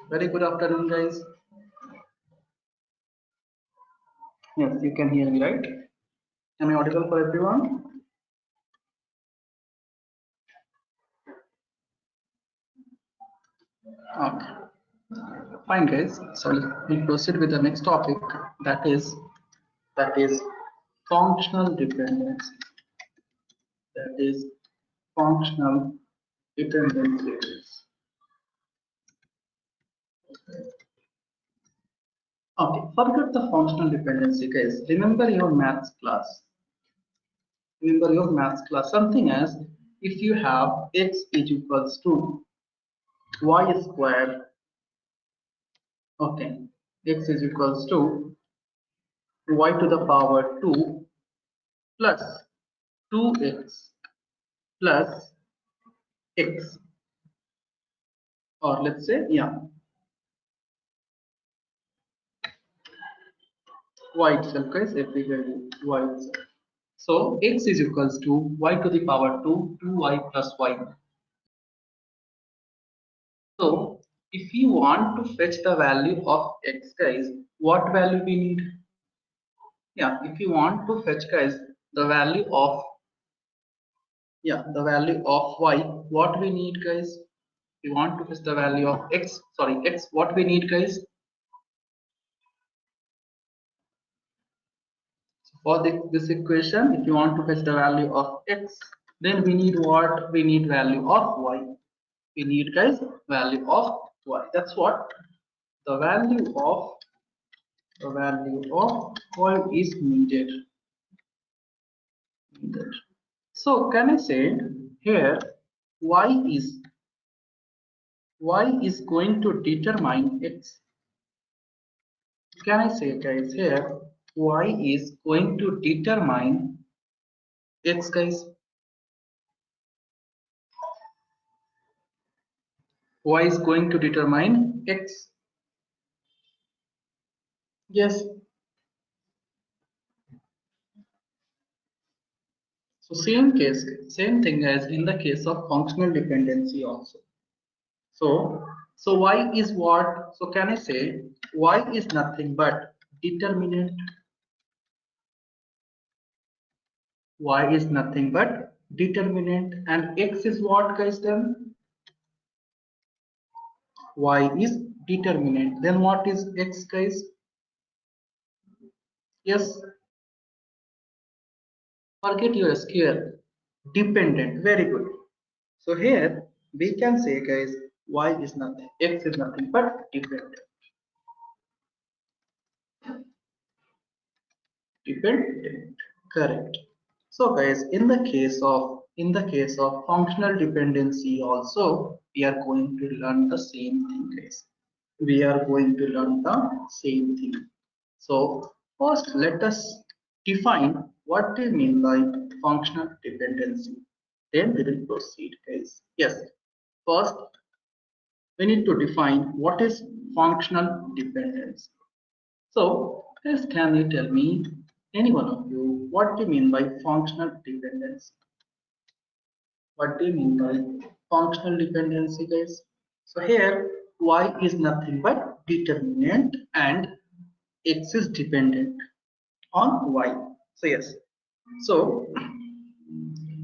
Very good afternoon, guys. Yes, you can hear me, right? Am I audible for everyone? Okay, fine, guys. So we'll proceed with the next topic. That is that is functional dependency. That is functional dependency. Okay, forget the functional dependency, guys. Remember your maths class. Remember your maths class. Something as if you have x is equals to y squared. Okay, x is equals to y to the power 2 plus 2x plus x, or let's say, yeah, y itself, guys, if we get y itself. So x is equals to y to the power 2 2y plus y. So if you want to fetch the value of x, guys, what value we need? Yeah, if you want to fetch, guys, the value of, yeah, the value of y, what we need, guys? We want to fetch the value of x, sorry, x, what we need, guys? For this equation, if you want to fetch the value of x, then we need what? We need value of y. We need, guys, value of y. That's what the value of y is needed. So can I say here y is going to determine x? Can I say, guys, here y is going to determine x, guys? Y is going to determine x. Yes. So same thing as in the case of functional dependency also. So y is what? So can I say y is nothing but determinant? Y is nothing but determinant, and x is what, guys? Then y is determinant. Then what is x, guys? Yes, forget your square. Dependent. Very good. So here we can say, guys, y is nothing, x is nothing but dependent. Dependent. Correct. So guys, in the case of functional dependency also, we are going to learn the same thing, guys. We are going to learn the same thing. So first, let us define what we mean by functional dependency. Then we will proceed, guys. Yes. First, we need to define what is functional dependency. So, guys, can you tell me, any one of you, what do you mean by functional dependency? What do you mean by functional dependency, guys? So here, y is nothing but determinant and x is dependent on y. So yes. So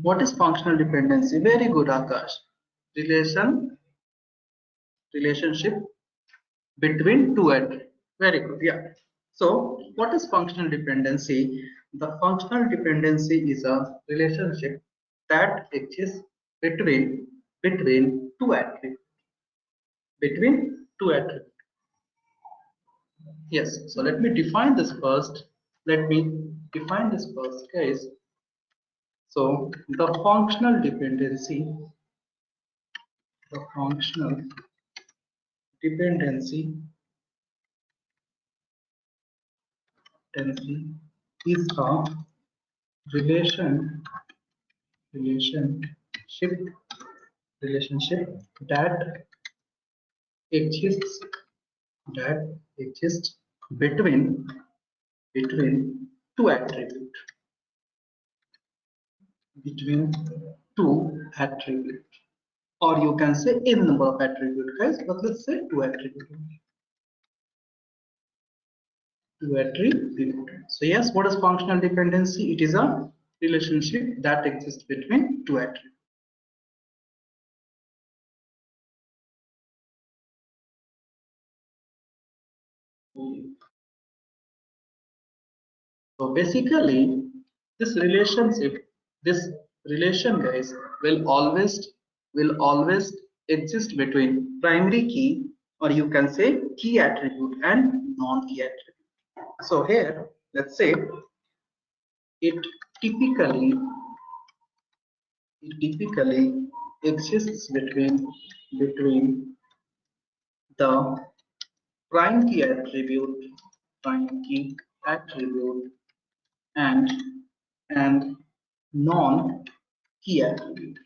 what is functional dependency? Very good, Akash. Relationship between two attributes. Very good. Yeah. So what is functional dependency? The functional dependency is a relationship that exists between two attributes. Between two attributes. Yes. So let me define this first. Let me define this first, guys. So the functional dependency is a relation relationship relationship that exists that exists between two attributes between two attributes. or you can say n number of attribute guys, but let's say two attribute only. Two attribute. So yes, what is functional dependency? It is a relationship that exists between two attributes. So basically, this relationship, this relation, guys, will always exist between primary key, or you can say key attribute, and non-key attribute. So here, let's say it typically it typically exists between the prime key attribute, and and non-key attribute.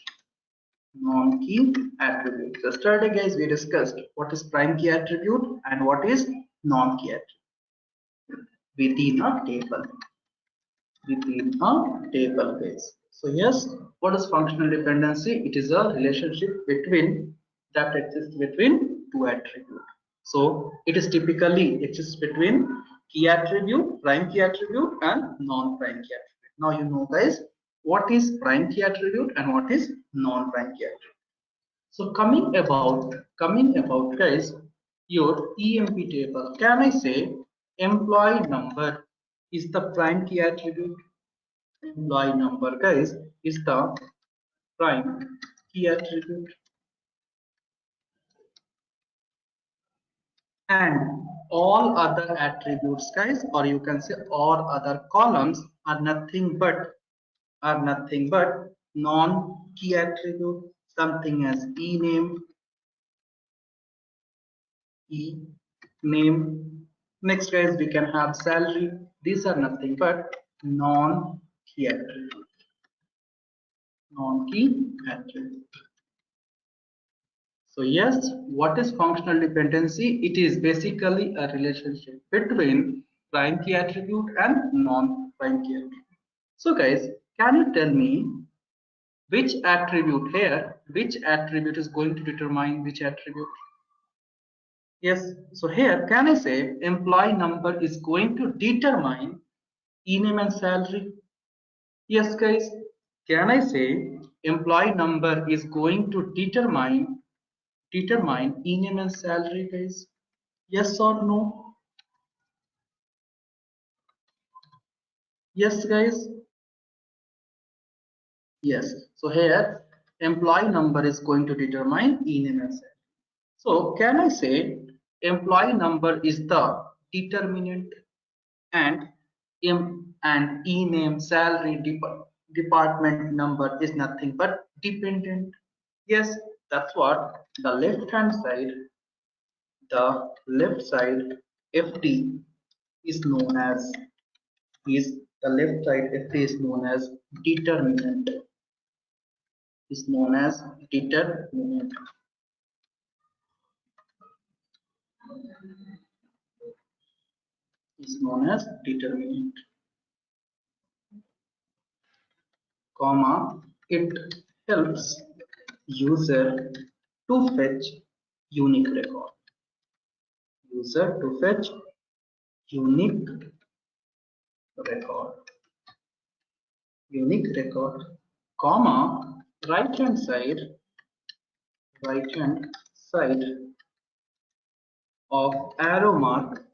Non-key attribute. So yesterday, guys, we discussed what is prime key attribute and what is non-key attribute within a table. Within a table, guys. So yes, what is functional dependency? It is a relationship between that exists between two attributes. So it is typically exists between key attribute, prime key attribute, and non-prime key attribute. Now you know, guys, what is prime key attribute and what is non-prime key attribute. So coming about guys, your EMP table. Can I say employee number is the prime key attribute? Employee number, guys, is the prime key attribute, and all other attributes, guys, or you can say all other columns are nothing but non-key attribute, something as e name. Next, guys, we can have salary. These are nothing but non-key attribute. Non-key attribute. So yes, what is functional dependency? It is basically a relationship between prime key attribute and non-prime key attribute. So guys, can you tell me which attribute here, which attribute is going to determine which attribute? Yes, so here can I say employee number is going to determine e-name and salary? Yes, guys. Can I say employee number is going to determine e-name and salary, guys? Yes or no? Yes, guys. Yes. So here employee number is going to determine e-name and salary. So can I say employee number is the determinant, and and e-name salary department number is nothing but dependent? Yes, that's what the left side FD is known as is the left side FD is known as determinant, is known as determinant is known as determinant, comma, it helps user to fetch unique record, user to fetch unique record, unique record, comma, right hand side right hand side of arrow mark,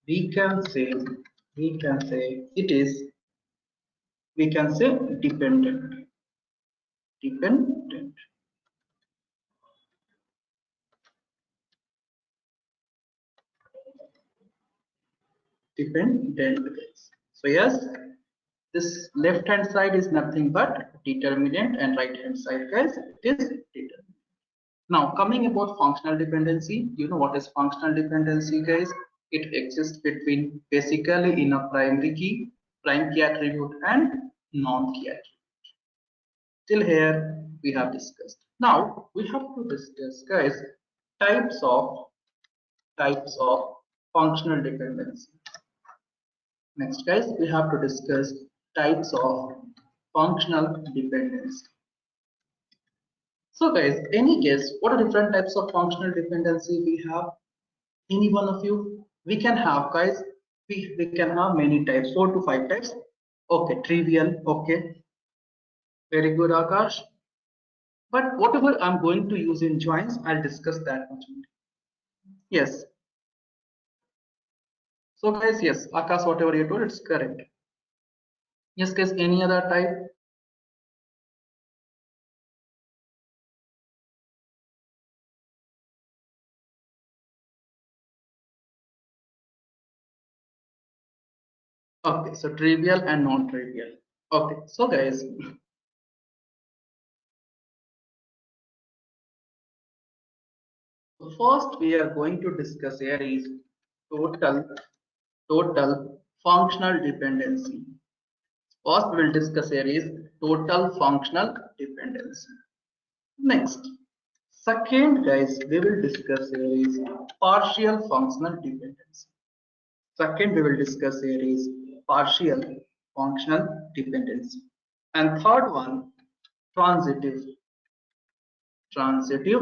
we can say it is, we can say dependent dependent. So yes, this left hand side is nothing but determinant, and right hand side, guys, it is determinant. Now coming about functional dependency, you know what is functional dependency, guys? It exists between basically in a prime key attribute and non-key attribute. Till here we have discussed. Now we have to discuss, guys, types of functional dependency. Next, guys, we have to discuss types of functional dependency. So guys, any guess what are different types of functional dependency we have? Any one of you? We can have guys, we can have many types, 4 to 5 types. Okay, trivial, okay, very good Akash. But whatever I'm going to use in joins, I'll discuss that much more. Yes. So guys, yes, Akash, whatever you told, it's correct. Yes, guys, any other type? Okay, so trivial and non-trivial. Okay, so guys, first we are going to discuss here is total total functional dependency. First we'll discuss here is total functional dependency. Next, second guys, we will discuss here is partial functional dependency. Second, we will discuss here is partial functional dependency. And third one, transitive, transitive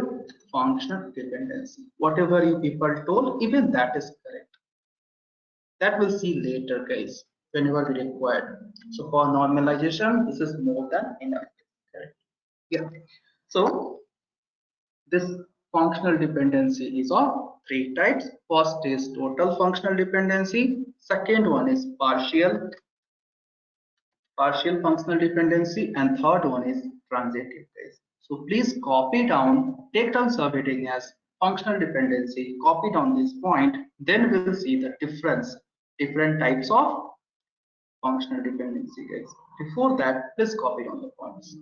functional dependency. Whatever you people told, even that is correct. That we'll see later, guys, whenever we require. So for normalization, this is more than enough. Correct. Yeah. So this functional dependency is of 3 types. First is total functional dependency. Second one is partial functional dependency, and third one is transitive guys. So please copy down, take down subheading as functional dependency, copy down this point, then we'll see the different types of functional dependency guys. Before that, please copy down the points.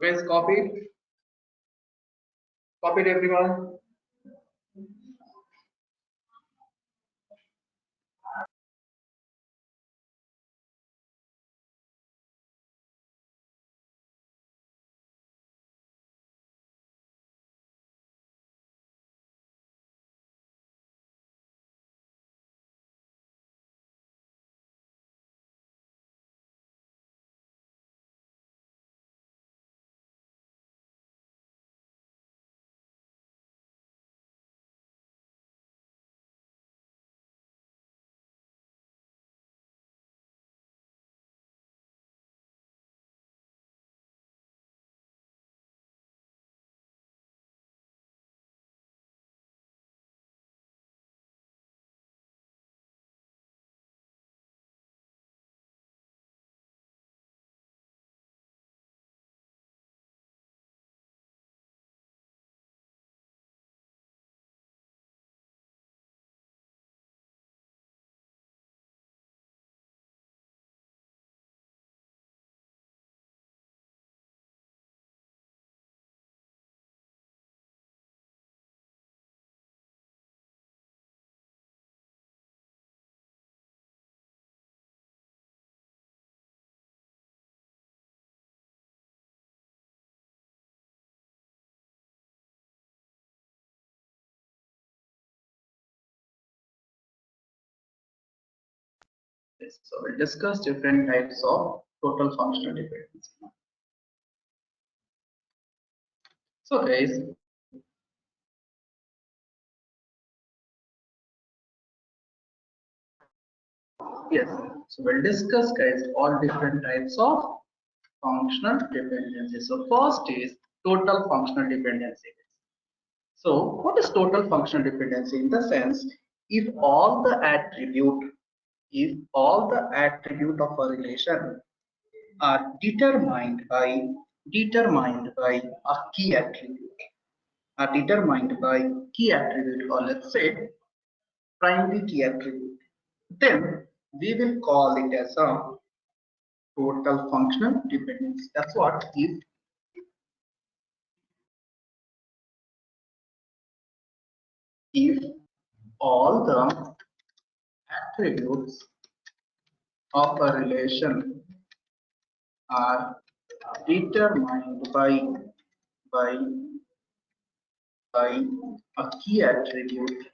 Guys, copied everyone. Yes, so we'll discuss different types of total functional dependency. So guys, yes, so we'll discuss guys all different types of functional dependency. So first is total functional dependency. So what is total functional dependency? In the sense, if all the attribute, if all the attribute of a relation are determined by a key attribute, are determined by key attribute, or let's say primary key attribute, then we will call it as a total functional dependency. That's what if all the attributes of a relation are determined by by a key attribute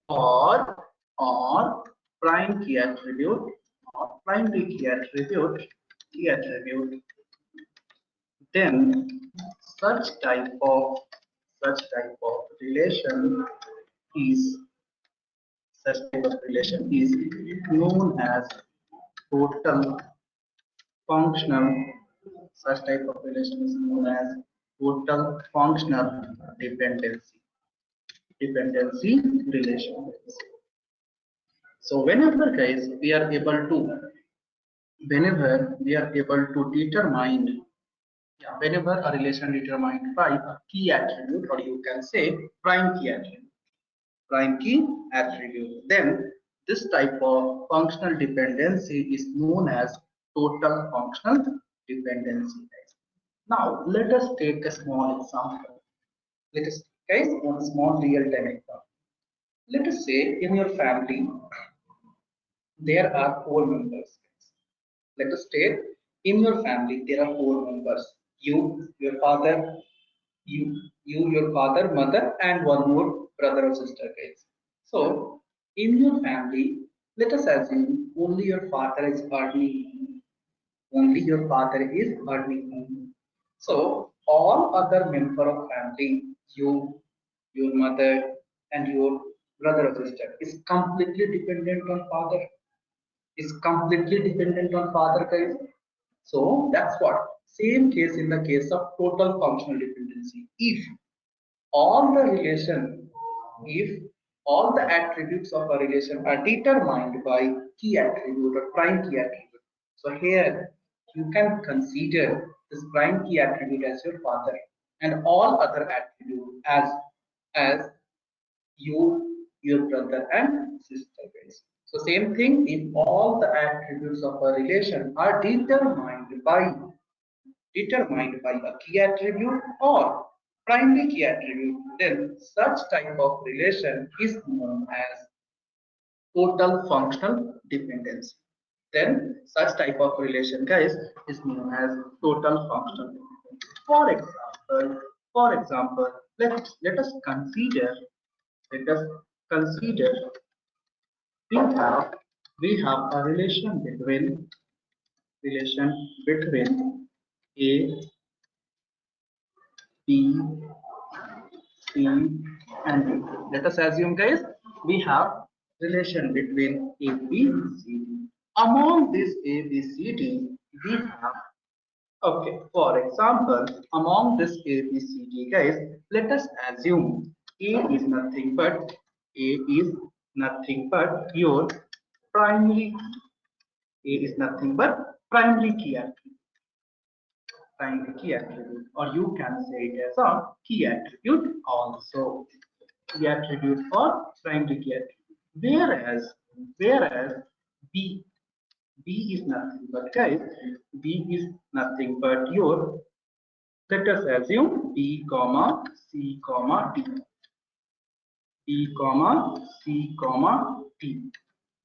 or prime key attribute or primary key attribute, then such type of relation is known as total functional. Such type of relation is known as total functional dependency relation. So whenever we are able to determine, yeah, whenever a relation determined by a key attribute, or you can say prime key attribute, then this type of functional dependency is known as total functional dependency. Now let us take a small example. Let us guys one small real time example. Let us say in your family there are four members. Let us say in your family there are four members. Your father, your father, mother, and one more brother or sister, guys. So in your family, let us assume only your father is earning. So all other member of family, your mother, and your brother or sister is completely dependent on father. Guys. So that's what. Same case in the case of total functional dependency. All the relation, if all the attributes of a relation are determined by key attribute or prime key attribute. So here you can consider this prime key attribute as your father and all other attributes as you, your brother and sister. Guys. So same thing, if all the attributes of a relation are determined by a key attribute or primary key attribute, then such type of relation is known as total functional dependency. Then such type of relation, guys, is known as total functional dependency. For example, let us consider we have a relation between A, B, C, and D. Let us assume, guys, we have relation between A, B, C, D. Among this A, B, C, D, we have, okay, for example, among this A, B, C, D, guys, let us assume A is nothing but your primary. A is nothing but primary key attribute, or you can say it as a key attribute also. Key attribute or primary key attribute. Whereas B B is nothing but, guys, B is nothing but your, let us assume B comma C comma D. B comma C comma D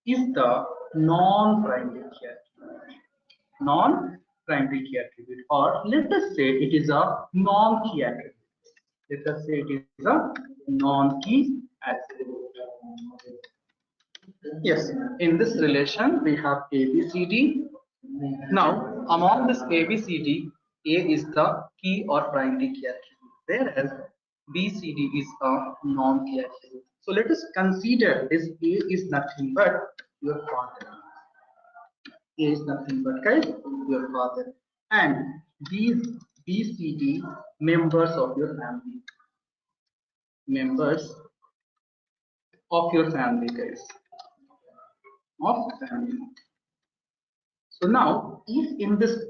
is the non-primary key attribute. Non-primary key attribute, or let us say it is a non-key attribute. Let us say it is a non-key attribute. Yes, in this relation we have A, B, C, D. Now, among this A, B, C, D, A is the key or primary key attribute, whereas B, C, D is a non-key attribute. So let us consider this A is nothing but your father. A is nothing but, guys, your father, and these B, C, D members of your family, members of your family, guys, of family. So now, if in this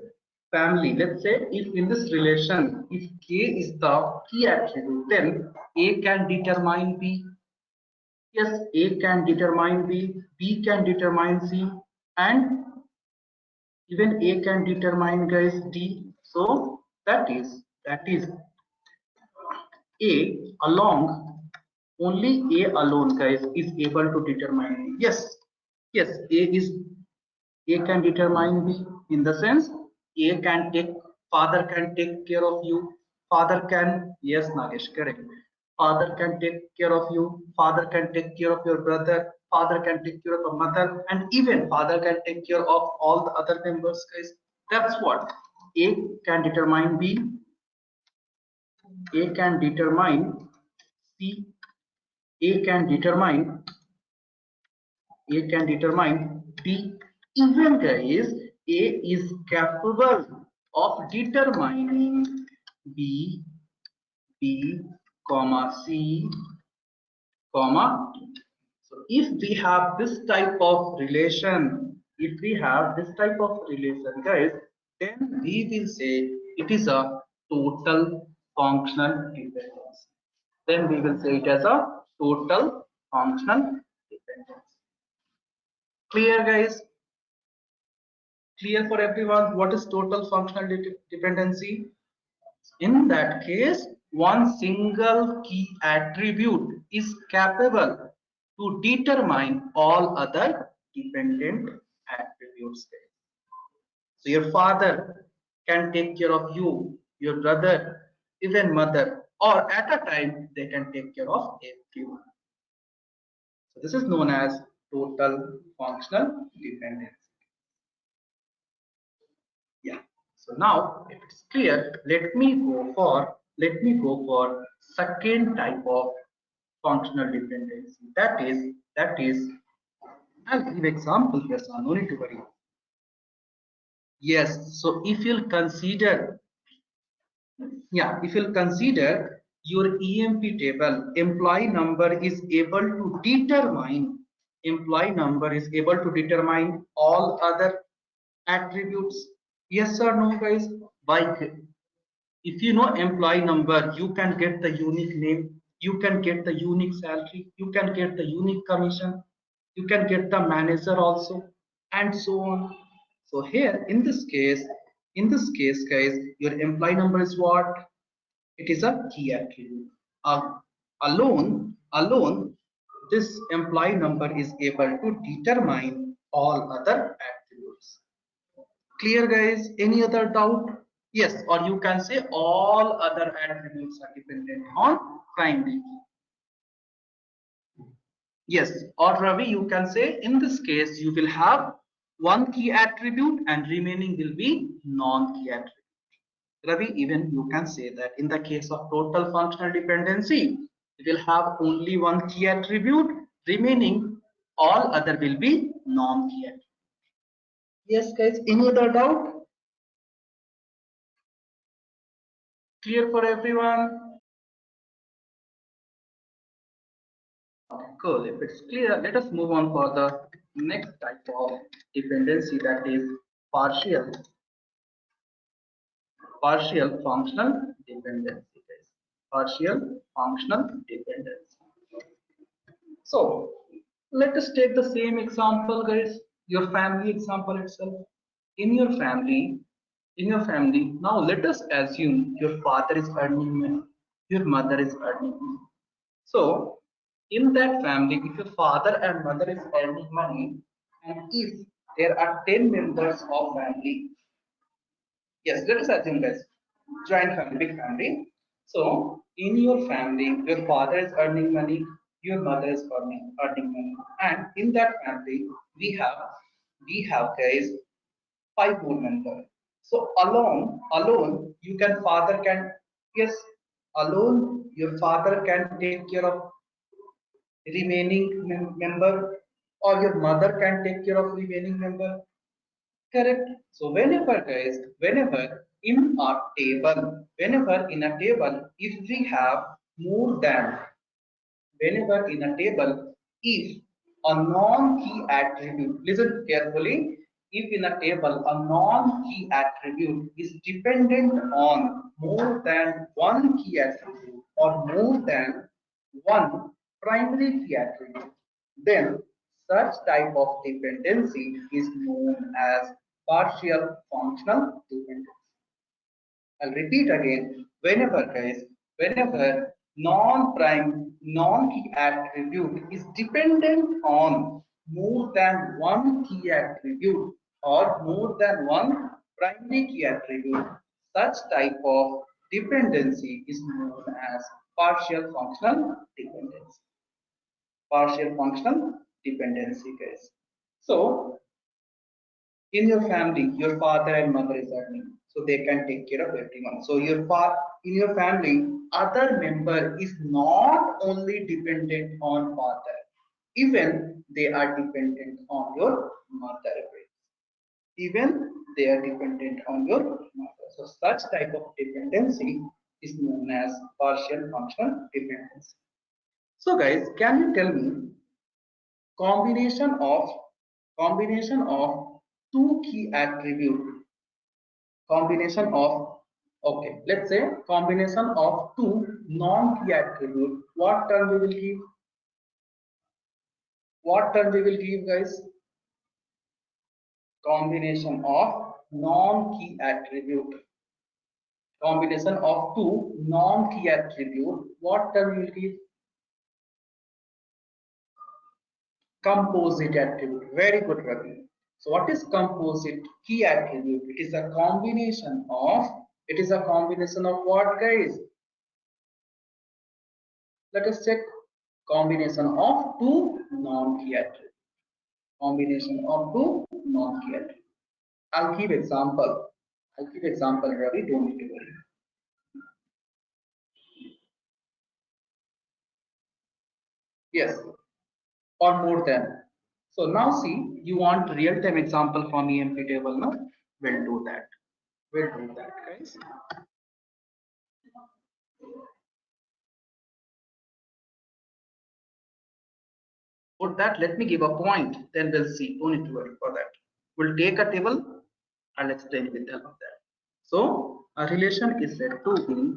family, let's say, if in this relation, if K is the key attribute, then A can determine B. Yes, A can determine B, B can determine C, and even A can determine, guys, D. So that is A along, only A alone, guys, is able to determine. Yes, A can determine B, in the sense A can take, father can take care of you. Father can, yes, Nagesh, correct. Father can take care of you. Father can take care of your brother. Father can take care of a mother, and even father can take care of all the other members, guys. That's what A can determine B. A can determine C. A can determine D. Even, guys, A is capable of determining B, B, comma C, comma D. So if we have this type of relation, guys, then we will say it is a total functional dependence. Then we will say it as a total functional dependence. Clear, guys? Clear for everyone what is total functional dependency? In that case, one single key attribute is capable to determine all other dependent attributes. So your father can take care of you, your brother, even mother, or at a time they can take care of everyone. So this is known as total functional dependency. Yeah. So now, if it's clear, let me go for second type of functional dependency. That is. I'll give example here, so no need to worry. Yes. So if you'll consider your EMP table, employee number is able to determine all other attributes. Yes or no, guys? By, if you know employee number, you can get the unique name, you can get the unique salary, you can get the unique commission. You can get the manager also, and so on. So here in this case, guys, your employee number is what? It is a key attribute. Alone, this employee number is able to determine all other attributes. Clear, guys? Any other doubt? Yes, or you can say all other attributes are dependent on primary key. Yes, or Ravi, you can say in this case you will have one key attribute and remaining will be non-key attribute. Ravi, even you can say that in the case of total functional dependency, it will have only one key attribute, remaining all other will be non-key attribute. Yes, guys, any other doubt? Clear for everyone? Cool. If it's clear, let us move on for the next type of dependency, that is partial functional dependency, guys. Partial functional dependency. So let us take the same example, guys, your family example itself. In your family, now let us assume your father is earning money, your mother is earning money. So in that family, if your father and mother is earning money, and if there are 10 members of family, yes, let us assume guys, joint family, big family. So in your family, your father is earning money, your mother is earning money, and in that family we have guys 5 more members. So alone you can father can, yes, alone your father can take care of remaining member, or your mother can take care of remaining member. Correct. So whenever in a table, if we have more than, whenever in a table, if a non-key attribute, listen carefully, if in a table a non-key attribute is dependent on more than one key attribute or more than one primary key attribute, then such type of dependency is known as partial functional dependency. I'll repeat again. Whenever non-key attribute is dependent on more than one key attribute or more than one primary key attribute, such type of dependency is known as partial functional dependency. Partial functional dependency, guys. So in your family, your father and mother is earning, so they can take care of everyone. So in your family, other member is not only dependent on father, even they are dependent on your mother. Even they are dependent on your mother. So such type of dependency is known as partial functional dependency. So guys, can you tell me combination of two key attribute, combination of, okay, let's say combination of two non-key attribute, what term we will give, guys? Combination of non-key attribute, combination of two non-key attribute, what term we will give? Composite attribute. Very good, Ravi. So what is composite key attribute? It is a combination of, what, guys? Let us check. Combination of two non-key attributes. Combination of two non-key attributes. I'll give example. Ravi, don't need to worry. Yes, or more than. So now see, you want real-time example from EMP table, no? We'll do that. Guys. For that, let me give a point, then we'll see. Don't need to worry for that. We'll take a table. I'll explain with help of that. So a relation is said to be,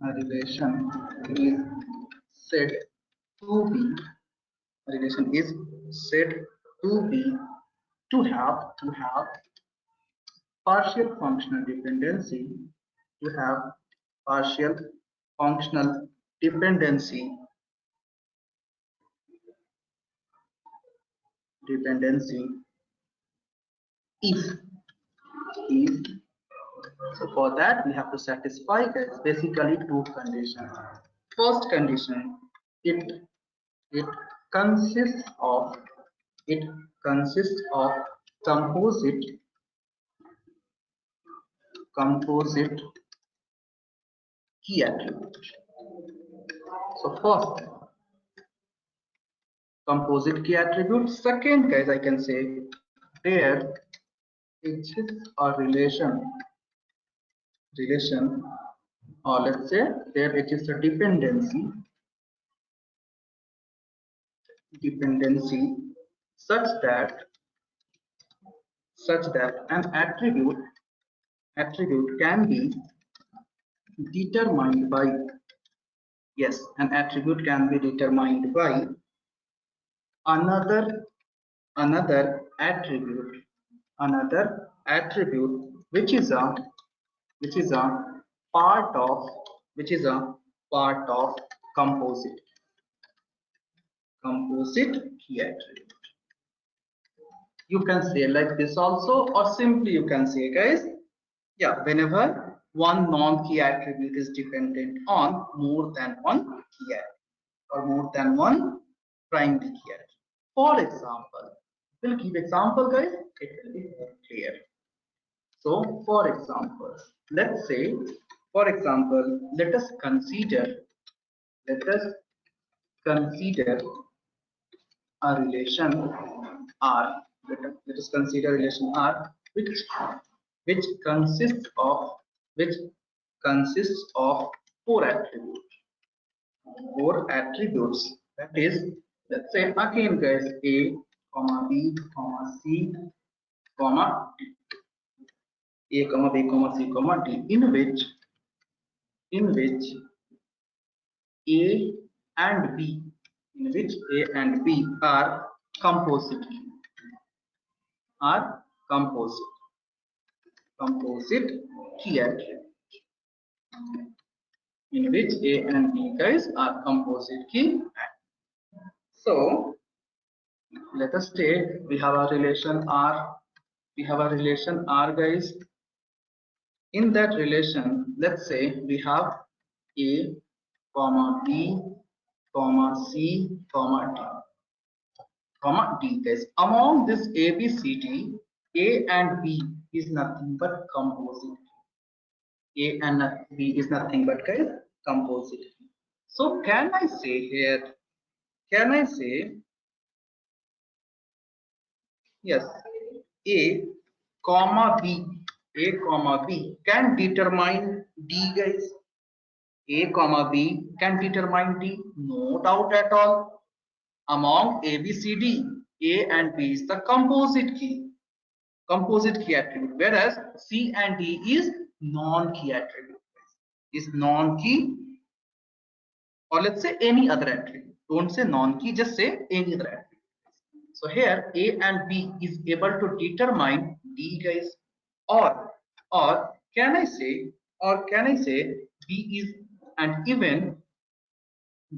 a relation is said to be, a relation is said to be to have partial functional dependency, to have partial functional dependency dependency if if so for that we have to satisfy guys basically two conditions. First condition, it it consists of it consists of composite composite key attribute. So first composite key attribute. Second guys I can say there exists a relation or let's say there exists a dependency such that an attribute can be determined by yes an attribute can be determined by another another attribute which is a which is a part of which is a part of composite key attribute. You can say like this also, or simply you can say guys, yeah, whenever one non-key attribute is dependent on more than one key attribute or more than one primary key attribute. For example, we'll give example guys, it will be more clear. So for example, let's say for example let us consider a relation R. Let us consider relation R, which consists of which consists of four attributes. Four attributes. That is, let's say again, guys, A, comma B, comma C, comma D. A, comma B, comma C, comma D. In which A and B, in which A and B are composite are composite key attributes, in which A and B guys are composite key attributes. So let us take we have a relation R. We have a relation R guys. In that relation, let's say we have A, comma B, comma C, comma D guys. Among this A, B, C, D, A and B is nothing but composite. A and B is nothing but guys composite. So can I say here? Can I say yes? A, comma B, A, comma B can determine D guys. A, comma B can determine D. No doubt at all. Among A, B, C, D, A and B is the composite key attribute, whereas C and D is non-key attribute. Is non-key, or let's say any other attribute. Don't say non-key, just say any other attribute. So here A and B is able to determine D guys, or can I say B is, and even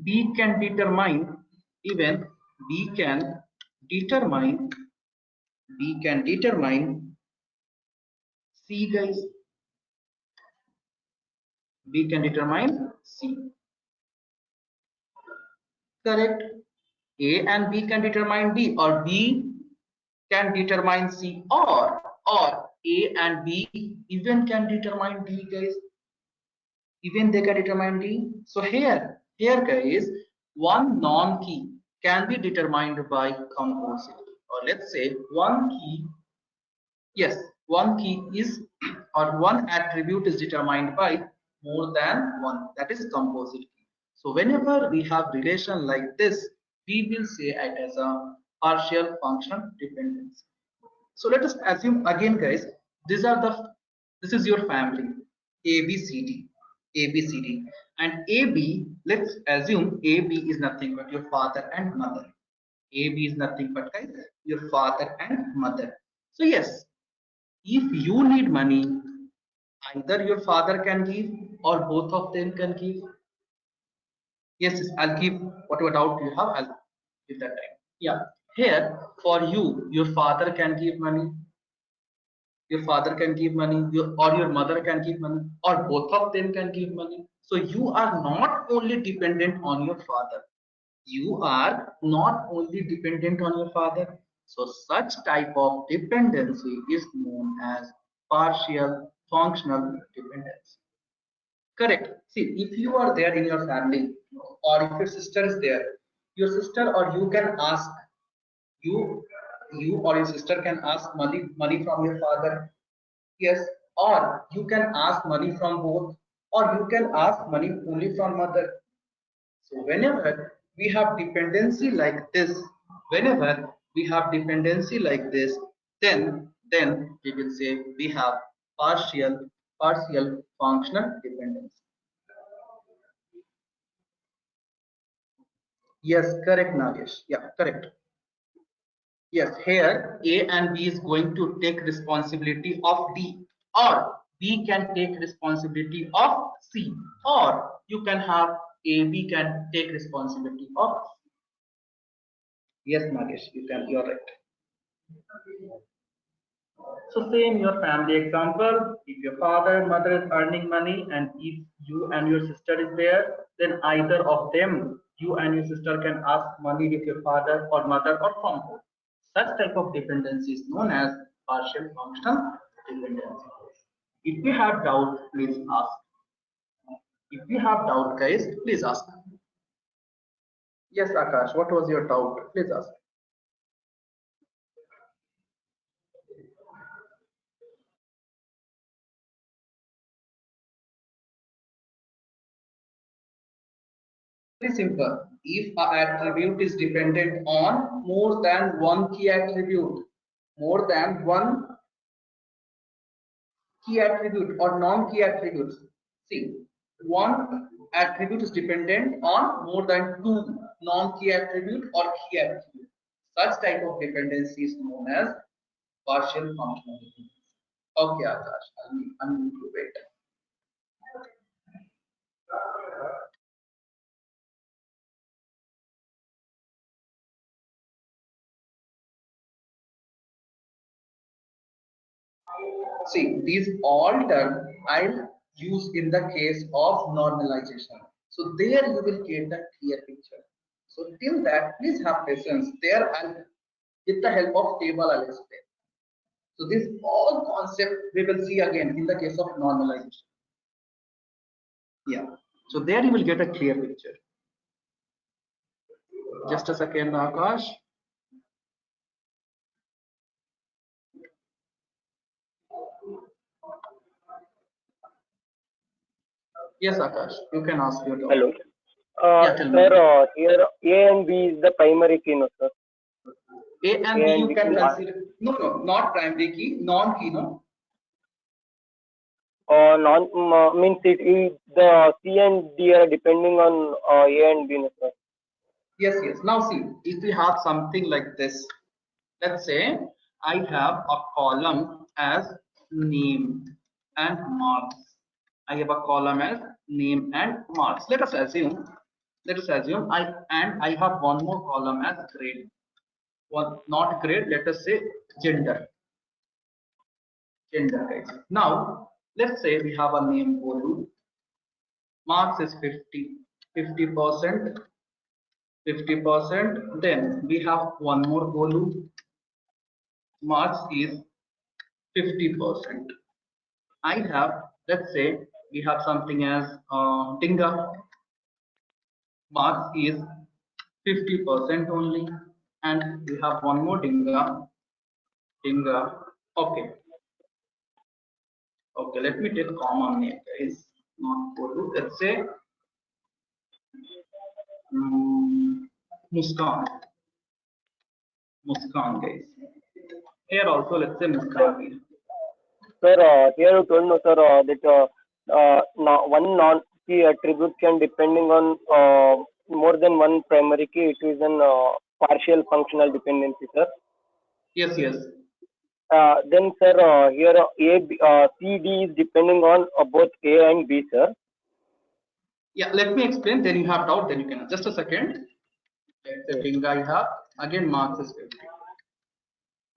B can determine, even B can determine C guys. B can determine C. Correct. A and B can determine D, or B can determine C, or A and B even can determine D guys. Even they can determine D. So here guys, one non-key can be determined by composite, or let's say one key. Yes, one key is or one attribute is determined by more than one. That is composite key. So whenever we have relation like this, we will say it as a partial functional dependency. So let us assume again, guys, this is your family A B C D, A B C D, and AB. Let's assume AB is nothing but your father and mother. A, B is nothing but guys, your father and mother. So yes, if you need money, either your father can give or both of them can give. Yes, yes, I'll give whatever doubt you have, I'll give that time. Yeah, here for you, your father can give money, your father can give money, or your mother can give money, or both of them can give money. So you are not only dependent on your father, you are not only dependent on your father. So such type of dependency is known as partial functional dependence. Correct. See, if you are there in your family, or if your sister is there, your sister or you can ask, you you or your sister can ask money from your father. Yes, or you can ask money from both, or you can ask money only from mother. So whenever we have dependency like this, whenever we have dependency like this, then we will say we have partial functional dependence. Yes, correct, Nagesh. Yeah, correct. Yes, here A and B is going to take responsibility of D, or B can take responsibility of C, or you can have A, B can take responsibility of C. Yes, Nagesh, you can, you're right. So same your family example, if your father and mother is earning money and if you and your sister is there, then either of them, you and your sister can ask money with your father or mother or from both. Such type of dependency is known as partial functional dependency. If you have doubt, please ask. If you have doubt, guys, please ask. Yes, Akash, what was your doubt? Please ask. Very simple. If a attribute is dependent on more than one key attribute, more than one key attribute or non-key attributes. See, one attribute is dependent on more than two non-key attribute or key attribute. Such type of dependency is known as partial functional dependency. Okay, Akash, I'm going to wait. See, these all terms I'll use in the case of normalization. So there you will get a clear picture. So till that, please have patience. There I'll, with the help of table, I'll explain. So this all concept we will see again in the case of normalization. Yeah. So there you will get a clear picture. Just a second, Akash. Yes, Akash, you can ask your doubt. Hello. Yeah, tell me. Sir, here A and B is the primary key, no, sir. A and A B and you B. can consider. No, no, not primary key, non-key, no. Non means it is the C and D are depending on A and B, no, sir. Yes, yes. Now see, if we have something like this, let's say I have a column as name and marks. I have a column as name and marks. Let us assume I have one more column as grade. One not grade, let us say gender. Gender guys. Now let's say we have a name Golu. Marks is 50%. 50%. Then we have one more Golu. Marks is 50%. I have, let's say, we have something as Dinga. Marks is 50% only. And we have one more Dinga. Dinga. Okay. Okay, let me take common name, guys. Not Golu. Let's say Muskan. Muskan, guys. Here also, let's say Muskan. Sir, here you told no, sir, that one non-key attribute can depending on more than one primary key. It is an partial functional dependency, sir. Yes, yes. Then, sir, here C, D is depending on both A and B, sir. Yeah, let me explain. Then you have doubt. Then you can. Just a second. Let's say Yes. Binga I have again marks is 15.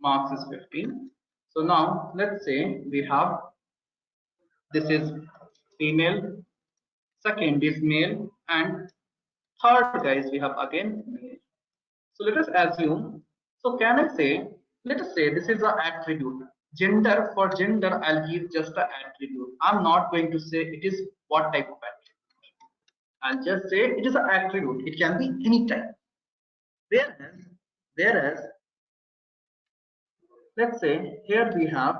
Marks is 15. So now let's say we have this is female, second is male, and third guys we have again male. So let us assume. So can I say? Let us say this is an attribute. Gender for gender, I'll give just the attribute. I'm not going to say it is what type of attribute. I'll just say it is an attribute. It can be any type. Whereas, let's say here we have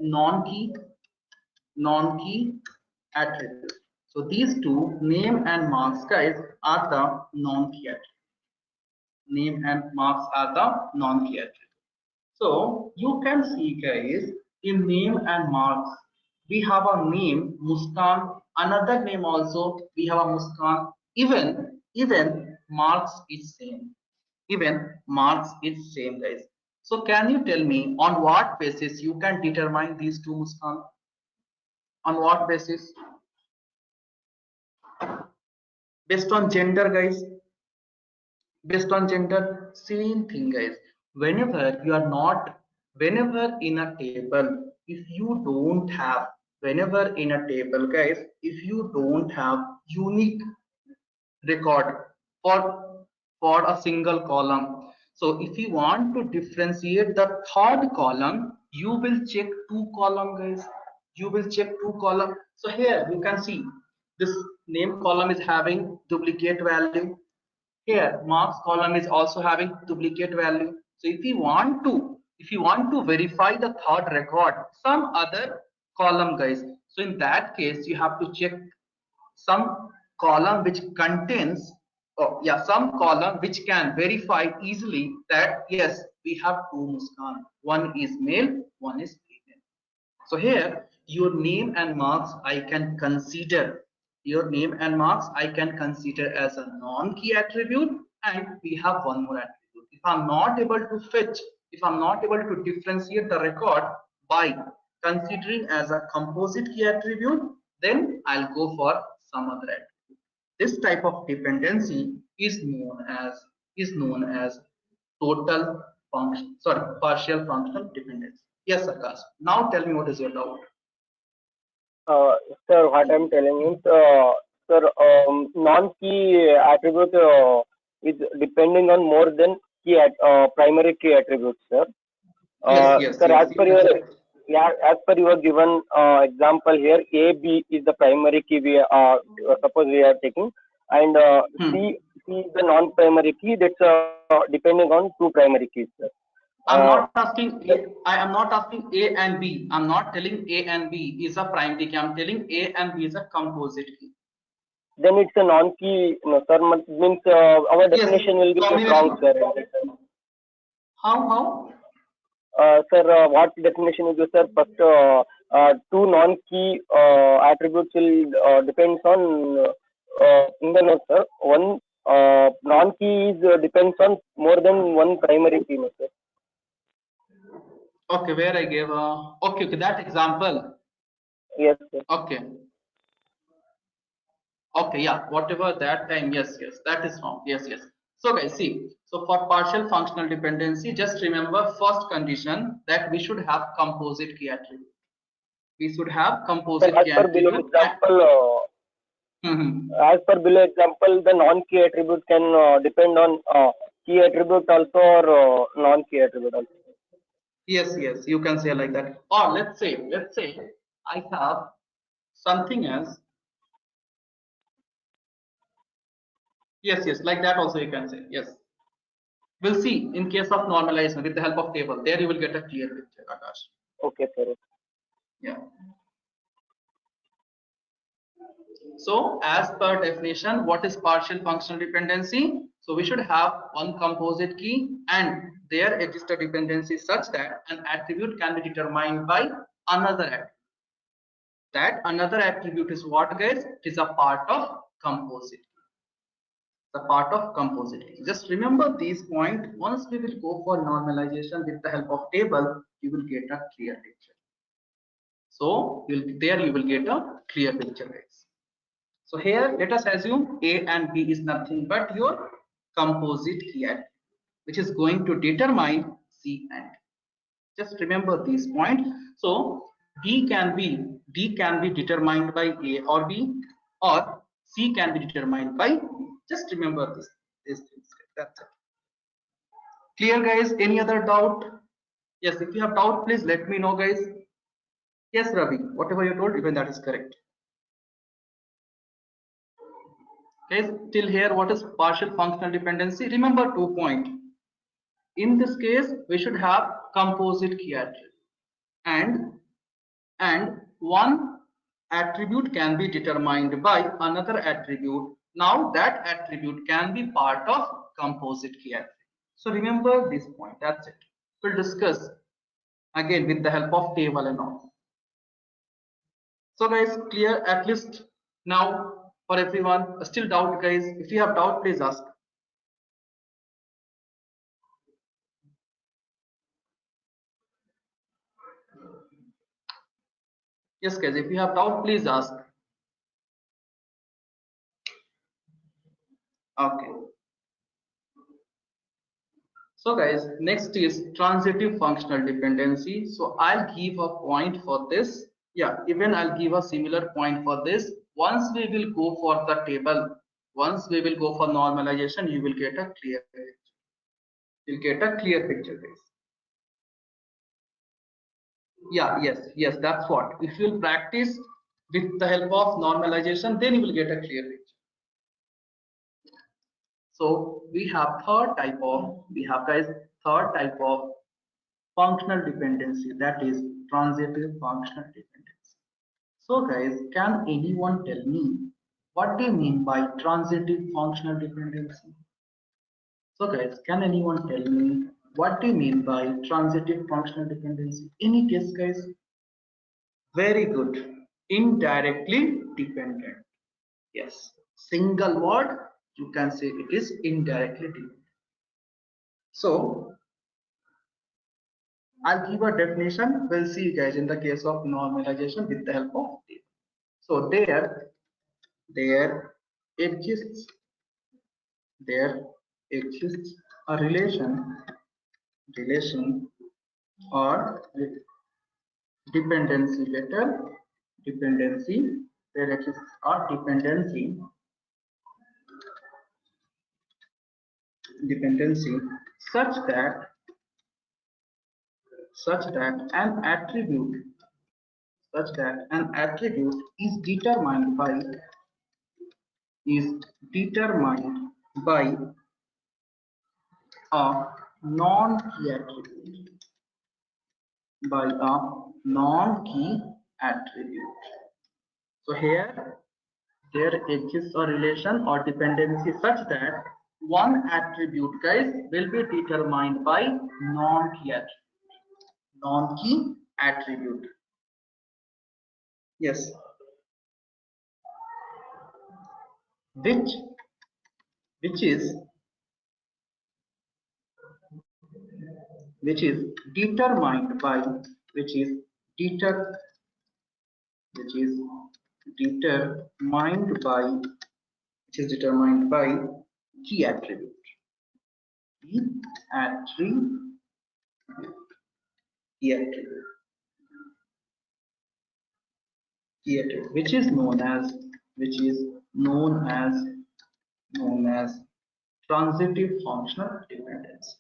non-key, non-key attribute. So these two, name and marks, guys, are the non-key attribute. Name and marks are the non-key attribute. So you can see, guys, in name and marks, we have a name Muskan, another name also we have a Muskan. Even marks is same. Even marks is same, guys. So can you tell me on what basis you can determine these two Muskan? On what basis? Based on gender, guys. Based on gender, same thing, guys. Whenever you are not, whenever in a table, if you don't have, whenever in a table, guys, if you don't have unique record for a single column, so if you want to differentiate the third column, you will check two column, guys. You will check two column. So here you can see this name column is having duplicate value. Here marks column is also having duplicate value. So if you want to verify the third record, some other column, guys, so in that case you have to check some column which contains, oh yeah, some column which can verify easily that yes, we have two Muskan, one is male, one is female. So here your name and marks I can consider, your name and marks I can consider as a non-key attribute, and we have one more attribute. If I'm not able to fetch, if I'm not able to differentiate the record by considering as a composite key attribute, then I'll go for some other attribute. This type of dependency is known as total function, sorry, partial functional dependency. Yes, Akash. Now tell me what is your doubt. Sir, what I'm telling is, sir, non-key attribute is depending on more than primary key attributes, sir. Yes, yes, Sir, yes. You can say. yeah, as per your given example here, A, B is the primary key suppose we are taking, and Hmm. C is the non-primary key. That's depending on two primary keys, sir. I'm Uh, not asking A, I am not asking A and B. I'm not telling A and B is a primary key. I'm telling A and B is a composite key. then it's a non-key, no, sir. Means our Yes, definition will be wrong, combination. sir. How? Sir, what definition is this, sir? First, two non-key attributes will depends on in the note, sir. One non-key is depends on more than one primary key, no, sir. Okay, where I gave okay, that example. Yes, sir. Okay. Okay, yeah, whatever that time, yes, yes, that is wrong. Yes, yes. So guys, see, so for partial functional dependency, just remember first condition that we should have composite key attribute. We should have Sir, composite key attribute. Mhm. as per below example, the non-key attribute can depend on key attribute also or non-key attribute also. Yes, yes, you can say like that. Or let's say I have something else. Yes, yes, like that also you can say. Yes. We'll see in case of normalization with the help of table. There you will get a clear picture, Akash. Okay, sir. Yeah. So as per definition, what is partial functional dependency? So we should have one composite key and there exists a dependency such that an attribute can be determined by another attribute. That another attribute is what, guys? It is a part of composite. the part of composite key. Just remember these points. Once we will go for normalization with the help of table, you will get a clear picture. So there you will get a clear picture, guys. So here let us assume A and B is nothing but your composite key attribute, which is going to determine C and D. Just remember these points. So D can be determined by A or B, or C can be determined by B. Just remember these things. That's it. Clear, guys? Any other doubt? Yes, if you have doubt, please let me know, guys. Yes, Ravi, whatever you told, even that is correct. Guys, till here, what is partial functional dependency? Remember 2 points. In this case, we should have composite key attribute, and one attribute can be determined by another attribute. Now that attribute can be part of composite key attribute. So remember this point. That's it. We'll discuss again with the help of table and all. So guys, clear at least now for everyone? Still doubt, guys? If you have doubt, please ask. Yes, guys, if you have doubt, please ask. Okay. So guys, next is transitive functional dependency. So I'll give a point for this. Yeah, even I'll give a similar point for this. Once we will go for the table, once we will go for normalization, you will get a clear picture. You'll get a clear picture, guys. Yeah, yes, that's what. If you'll practice with the help of normalization, then you will get a clear picture. So we have third type of functional dependency, that is transitive functional dependency. So guys, can anyone tell me what do you mean by transitive functional dependency? So guys, can anyone tell me what do you mean by transitive functional dependency? Any guess, guys? Very good. Indirectly dependent. Yes. Single word, you can say it is indirectly dependent. So I'll give a definition. We'll see, guys, in the case of normalization with the help of table. So there exists there exists a relation or dependency dependency. There exists a dependency such that such that an attribute is determined by a non-key attribute So here there exists a relation or dependency such that one attribute, guys, will be determined by non-key attribute. Yes, which is determined by which is determined by key attribute key attribute key attribute which is known as transitive functional dependency.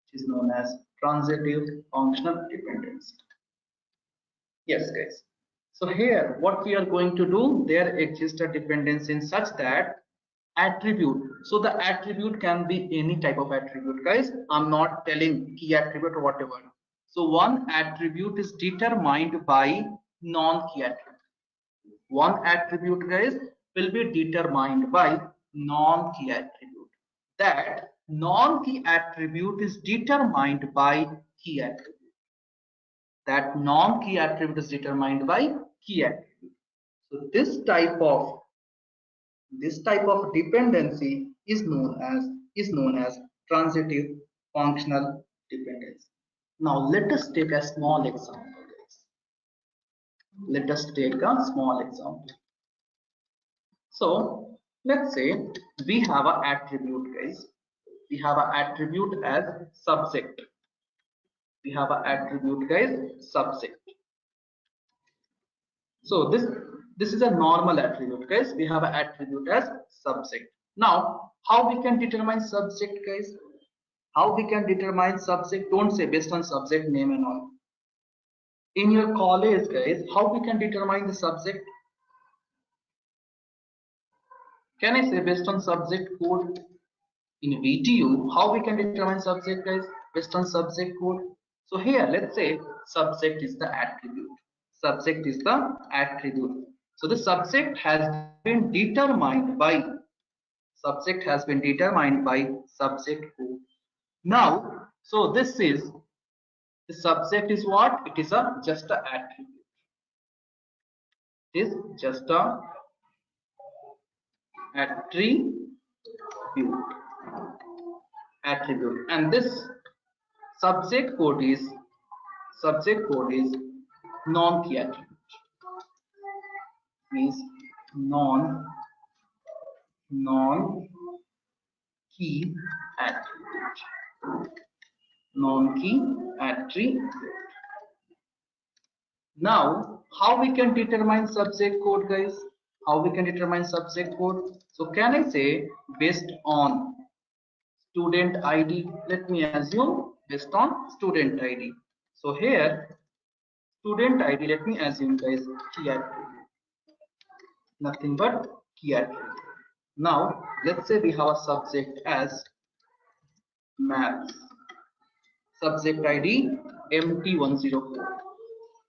Which is known as transitive functional dependency. Yes, guys. So here, what we are going to do, there exists a dependency in such that attribute. So the attribute can be any type of attribute, guys. I'm not telling key attribute or whatever. So one attribute is determined by non-key attribute. One attribute, guys, will be determined by non-key attribute. That non-key attribute is determined by key attribute. That non-key attribute is determined by key attribute. So this type of This type of dependency is known as transitive functional dependency. Now let us take a small example, guys. Let us take a small example. So let's say we have an attribute, guys. We have an attribute as subject. We have an attribute, guys, subject. So this is a normal attribute, guys. We have an attribute as subject. Now how we can determine subject, guys? How we can determine subject? Don't say based on subject name and all. In your college, guys, how we can determine the subject? Can I say based on subject code? In VTU, how we can determine subject, guys? Based on subject code. So here, let's say subject is the attribute. Subject is the attribute. So the subject has been determined by subject code. Now, so this is the subject is what? It is just a attribute. It is just a attribute, and this subject code is non-key attribute. Means non-key attribute. Now how we can determine subject code, guys? How we can determine subject code? So can I say based on student ID? Let me assume based on student ID. So here student ID, let me assume, guys, key attribute. Nothing but key attribute. Now let's say we have a subject as maths. Subject ID MT104.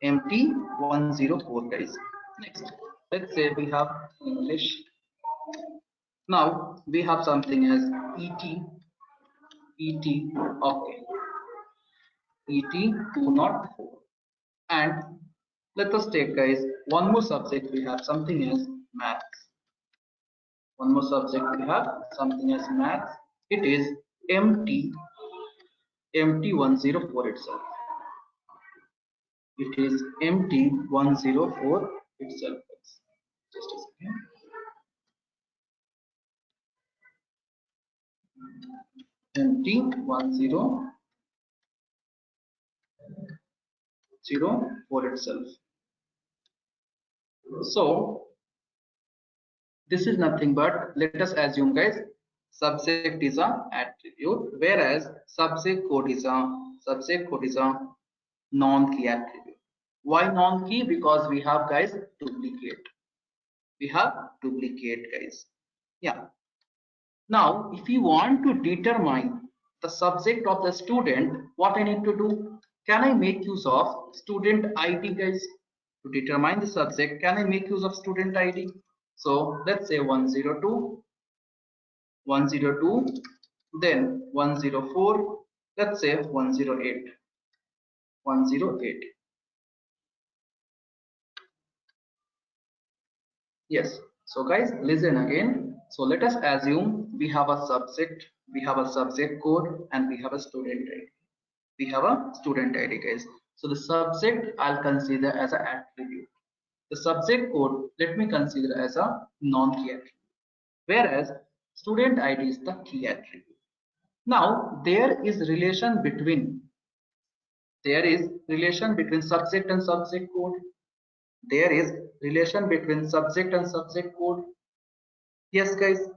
MT104, guys. Next, let's say we have English. Now we have something as ET, okay, ET204. And let us take, guys, one more subject. We have something as maths. One more subject we have something as maths. It is MT104 itself. It is MT104 itself. Just a second. MT104 itself. So this is nothing but, let us assume, guys, subject is a attribute, whereas subject code is a non-key attribute. Why non-key? Because we have, guys, duplicate. We have duplicate, guys. Yeah. Now if you want to determine the subject of the student, what I need to do? Can I make use of student ID, guys? To determine the subject, can I make use of student ID? So let's say 102, then 104, let's say 108. Yes. So guys, listen again. So let us assume we have a subject code, and we have a student ID. We have a student ID, guys. So the subject I'll consider as an attribute. The subject code, let me consider as a non-key attribute, whereas student ID is the key attribute. Now there is relation between subject and subject code. There is relation between subject and subject code. Yes, guys.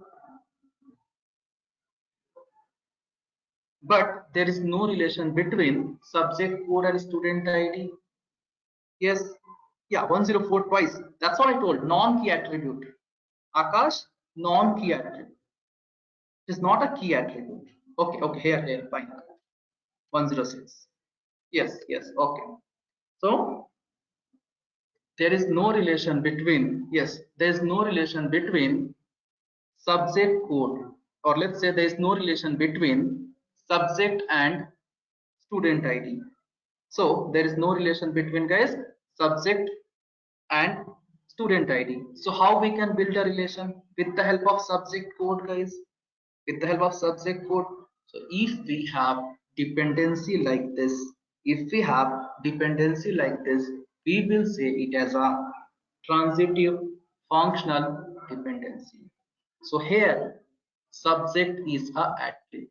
But there is no relation between subject code and student ID. Yes. Yeah, 104 twice. That's what I told. Non-key attribute. Akash, non-key attribute. It is not a key attribute. Okay, here, fine. 106. Yes, okay. So there is no relation between, subject code, or let's say there is no relation between subject and student ID. So there is no relation between, guys, subject and student ID. So how we can build a relation with the help of subject code, guys? With the help of subject code. So if we have dependency like this, if we have dependency like this, we will say it as a transitive functional dependency. So here subject is a attribute.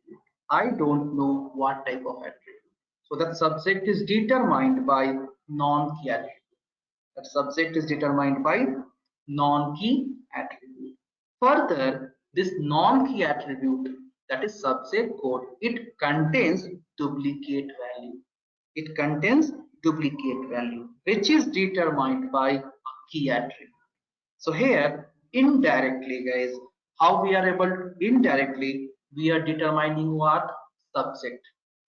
I don't know what type of attribute. So that subject is determined by non-key attribute. That subject is determined by non-key attribute. Further, this non-key attribute, that is subject code, it contains duplicate value. It contains duplicate value, which is determined by a key attribute. So here, indirectly, guys, how we are able to indirectly, we are determining what? Subject.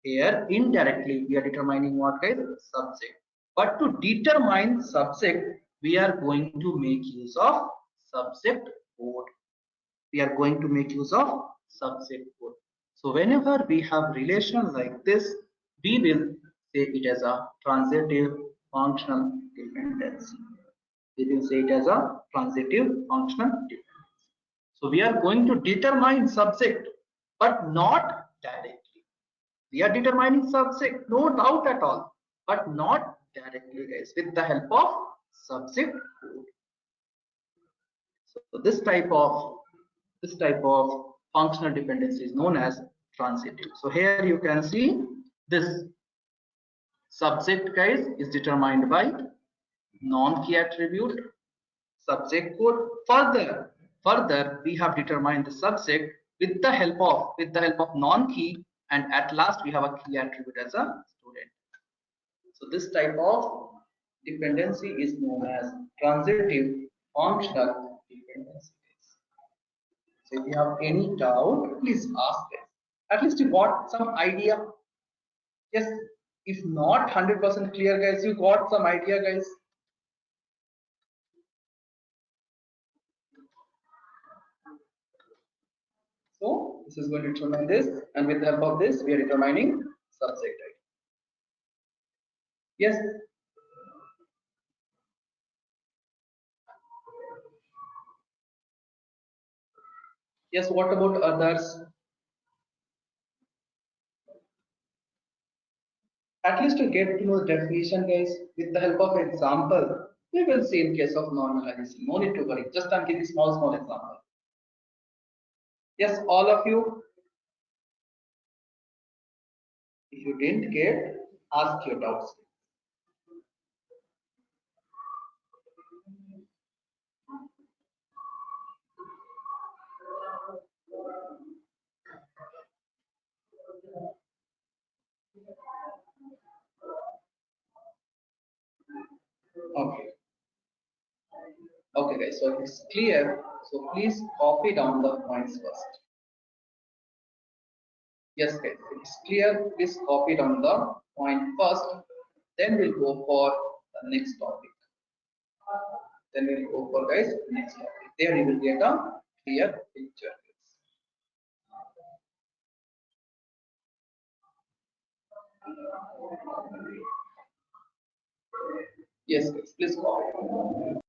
Here, indirectly, we are determining what, guys? Subject. But to determine subject, we are going to make use of subject code. We are going to make use of subject code. So whenever we have relation like this, we will say it as a transitive functional dependency. We will say it as a transitive functional dependency. So we are going to determine subject, but not directly. We are determining subject, no doubt at all, but not directly, guys, with the help of subject code. So this type of functional dependency is known as transitive. So here you can see this subject, guys, is determined by non-key attribute subject code. Further, we have determined the subject with the help of non-key, and at last we have a key attribute as a student. So this type of dependency is known as transitive functional dependency. So if you have any doubt, please ask it. At least you got some idea. Yes, if not 100% clear, guys, you got some idea, guys. So this is going to determine this, and with the help of this, we are determining subject ID. Yes. Yes. What about others? At least to get to know the definition, guys, with the help of example, we will see in case of normalization. No need to worry. Just I'm giving small example. Yes, all of you. If you didn't get, ask your doubts. Okay. Okay, guys. So if it's clear, so please copy down the points first. Yes, guys. If it's clear, please copy down the point first. Then we'll go for the next topic. Then we'll go for, guys, next topic. There you will get a clear picture. Yes, guys. Please copy.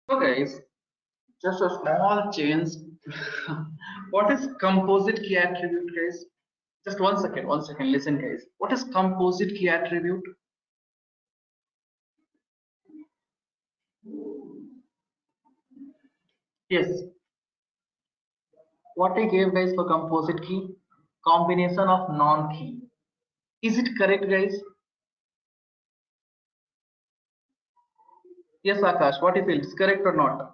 So guys, just a small change. What is composite key attribute, guys? Just 1 second, 1 second. Listen, guys. What is composite key attribute? Yes. What I gave guys for composite key? Combination of non-key. Is it correct, guys? Yes, Akash. What do you feel? It's correct or not?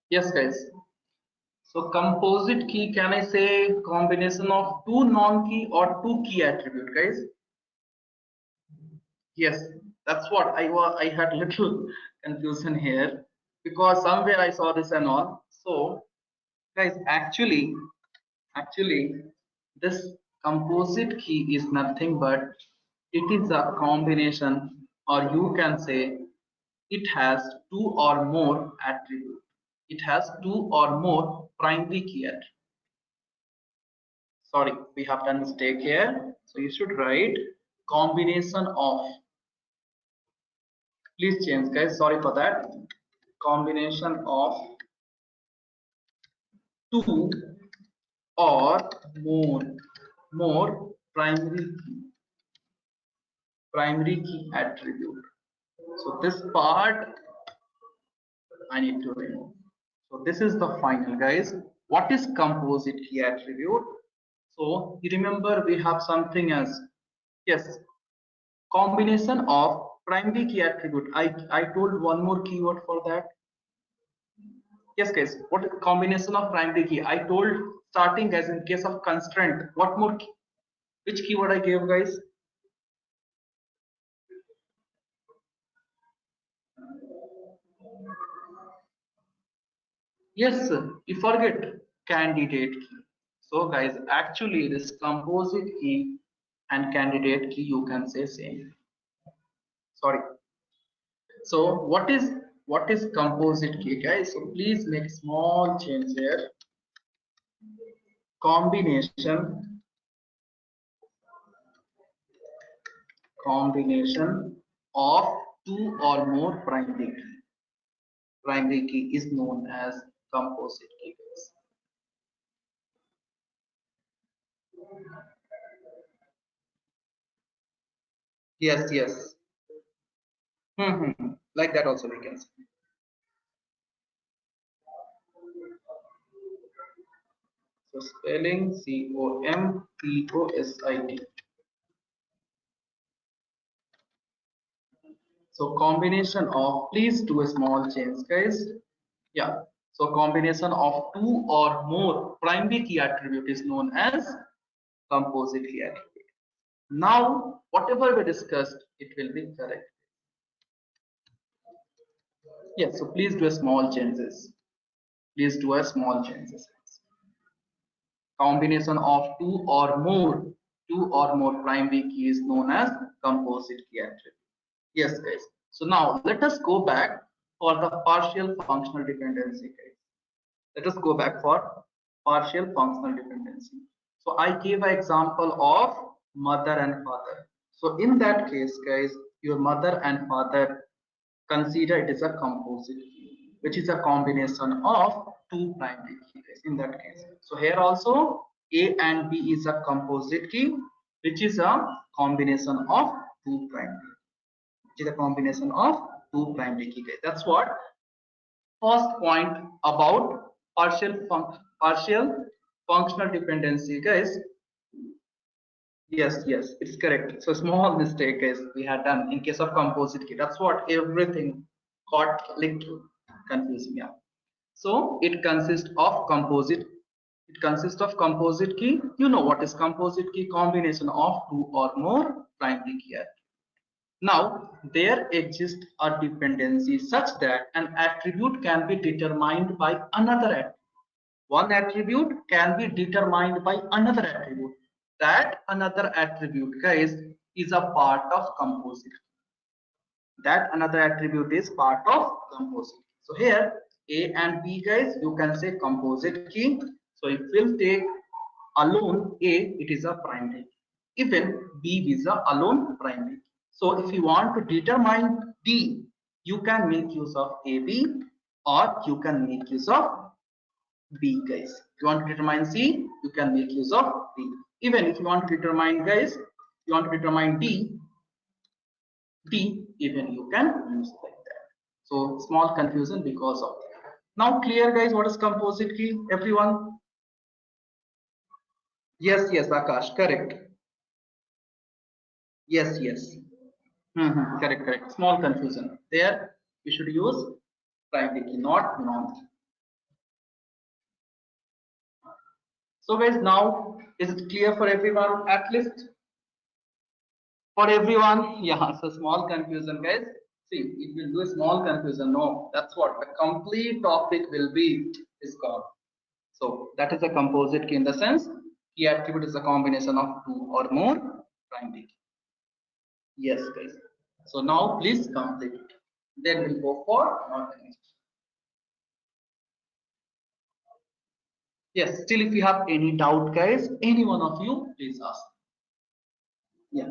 Yes, guys. So composite key, can I say combination of two non-key or two key attribute, guys? Yes, that's what I had little confusion here because somewhere I saw this and all. So guys, actually this composite key is nothing but it is a combination, or you can say it has two or more attributes. It has two or more primary key attributes. Sorry, we have done mistake here. So you should write combination of. Please change, guys. Sorry for that. Combination of two or more primary key attribute. So this part I need to remove. So this is the final, guys. What is composite key attribute? So you remember we have something as, yes, combination of primary key attribute. I told one more keyword for that. Yes, guys. What is combination of primary key? I told starting as in case of constraint. What more? Which keyword I gave, guys? Yes, you forget candidate key. So, guys, actually, this composite key and candidate key you can say same. Sorry. So, what is composite key, guys? So, please make small change here. Combination of two or more primary key. Primary key is known as composite key. Yes, yes. Like that also we can say. So spelling composit. So combination of, please do a small change, guys. Yeah. So combination of two or more primary key attribute is known as composite key attribute. Now, whatever we discussed, it will be correct. Yes. So please do a small changes. Please do a small changes. Combination of two or more primary key is known as composite key attribute. Yes, guys. So now let us go back for the partial functional dependency, guys. Let us go back for partial functional dependency. So I gave an example of mother and father. So in that case, guys, your mother and father, consider it is a composite key, which is a combination of two primary keys in that case. So here also A and B is a composite key, which is a combination of two primary, which is a combination of two primary key. That's what first point about partial functional dependency, guys. Yes, yes, it's correct. So small mistake is we had done in case of composite key. That's what everything got linked to. Confusing, yeah. So it consists of composite. It consists of composite key. You know what is composite key? Combination of two or more primary key. Now, there exists a dependency such that an attribute can be determined by another attribute. One attribute can be determined by another attribute. That another attribute, guys, is a part of composite. That another attribute is part of composite. So here A and B, guys, you can say composite key. So if we'll take alone A, it is a prime key. Even B is a alone prime key. So if you want to determine D, you can make use of AB or you can make use of B, guys. If you want to determine C, you can make use of B. Even if you want to determine, guys, you want to determine D, even you can use like that. So small confusion because of that. Now clear, guys, what is composite key? Everyone? Yes, yes, Akash, correct. Yes, yes. Correct, correct. Small confusion. There we should use primary key, not non key. So guys, now is it clear for everyone? At least for everyone? Yeah, so small confusion, guys. See, it will do a small confusion. No, that's what the complete topic will be is gone. So that is a composite key in the sense key attribute is a combination of two or more primary key. Yes, guys. So now please complete it. Then we'll go for organization. Yes, still if you have any doubt, guys, any one of you, please ask. Yeah.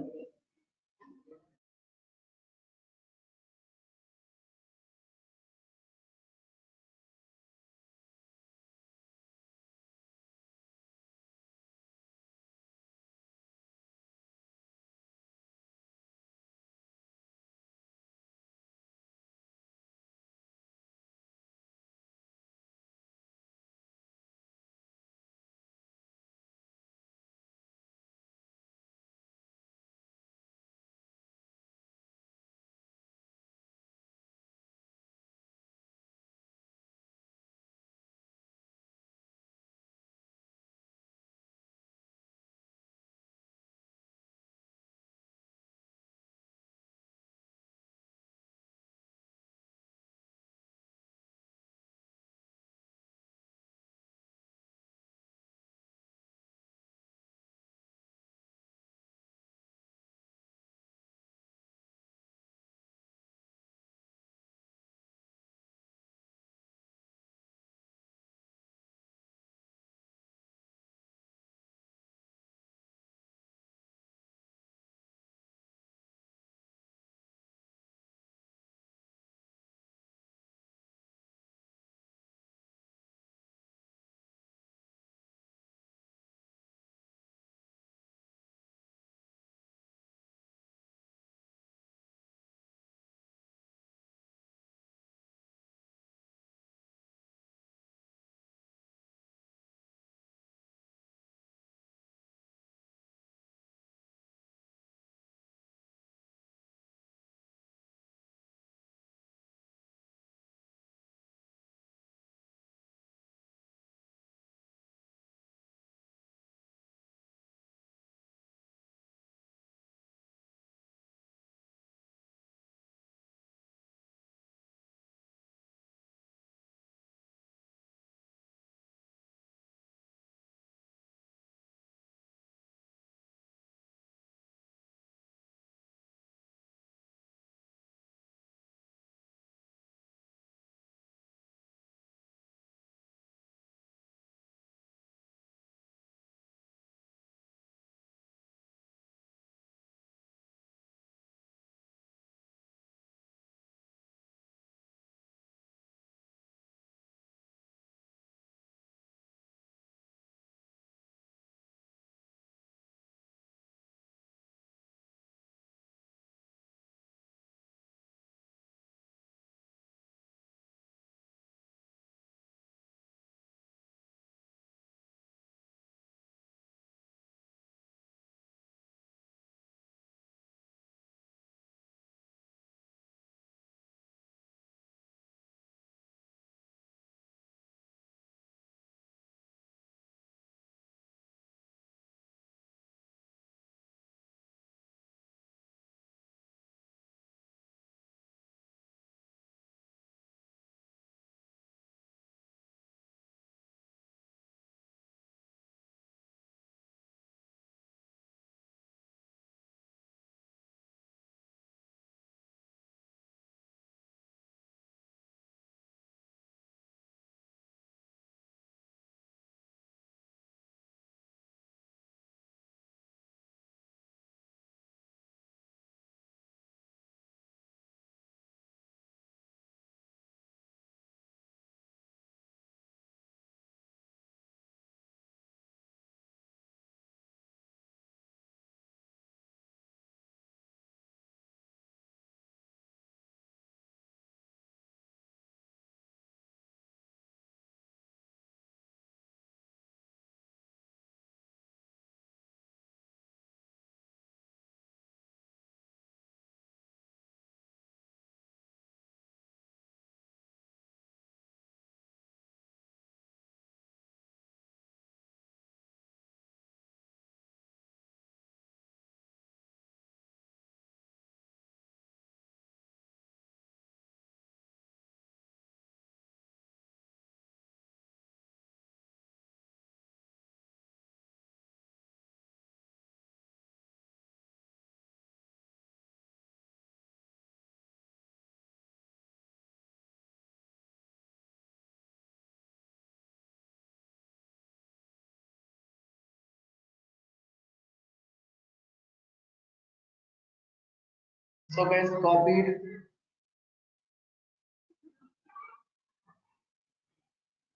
So guys, copied.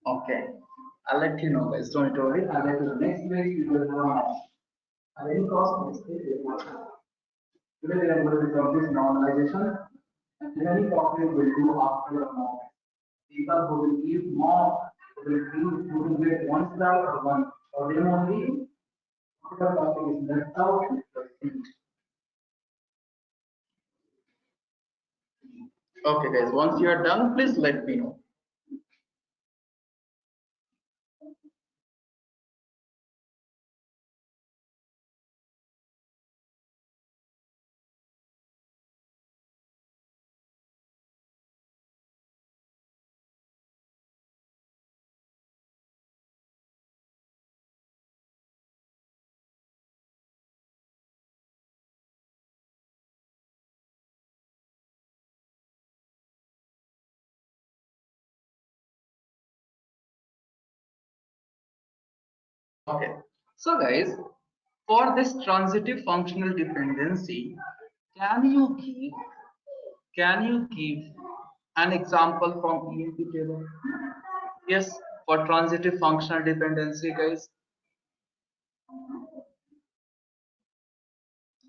Okay. I'll let you know guys. Don't worry. I'll let you know. Next week you will have at any cost next week you will have. Today we are going to complete normalization. And many topic will do after a mock. People who will give mock who will get 1 star or one. For them only, after topic is left out. Okay guys, once you are done, please let me know. Okay. So guys, for this transitive functional dependency, can you give an example from EMP table? Yes, for transitive functional dependency, guys.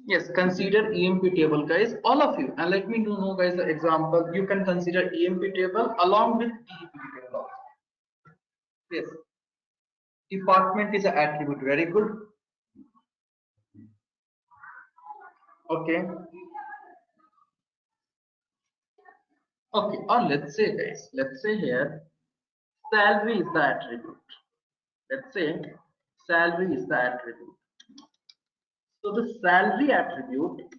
Yes, consider EMP table, guys, all of you, and let me know, guys, the example. You can consider EMP table along with DEP table also. Yes, department is an attribute. Very good. Okay. Okay, or let's say, guys, let's say here salary is the attribute. Let's say salary is the attribute. So the salary attribute,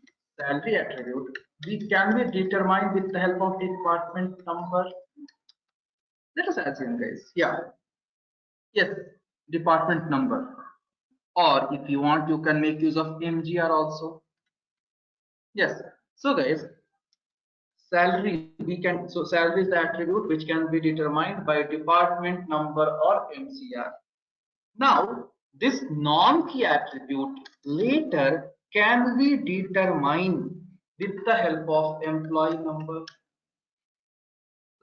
we can be determined with the help of department number. Let us assume, guys. Yeah. Yes, department number. Or if you want, you can make use of MGR also. Yes. So guys, salary is the attribute which can be determined by department number or MCR. Now, this non-key attribute later can be determined with the help of employee number.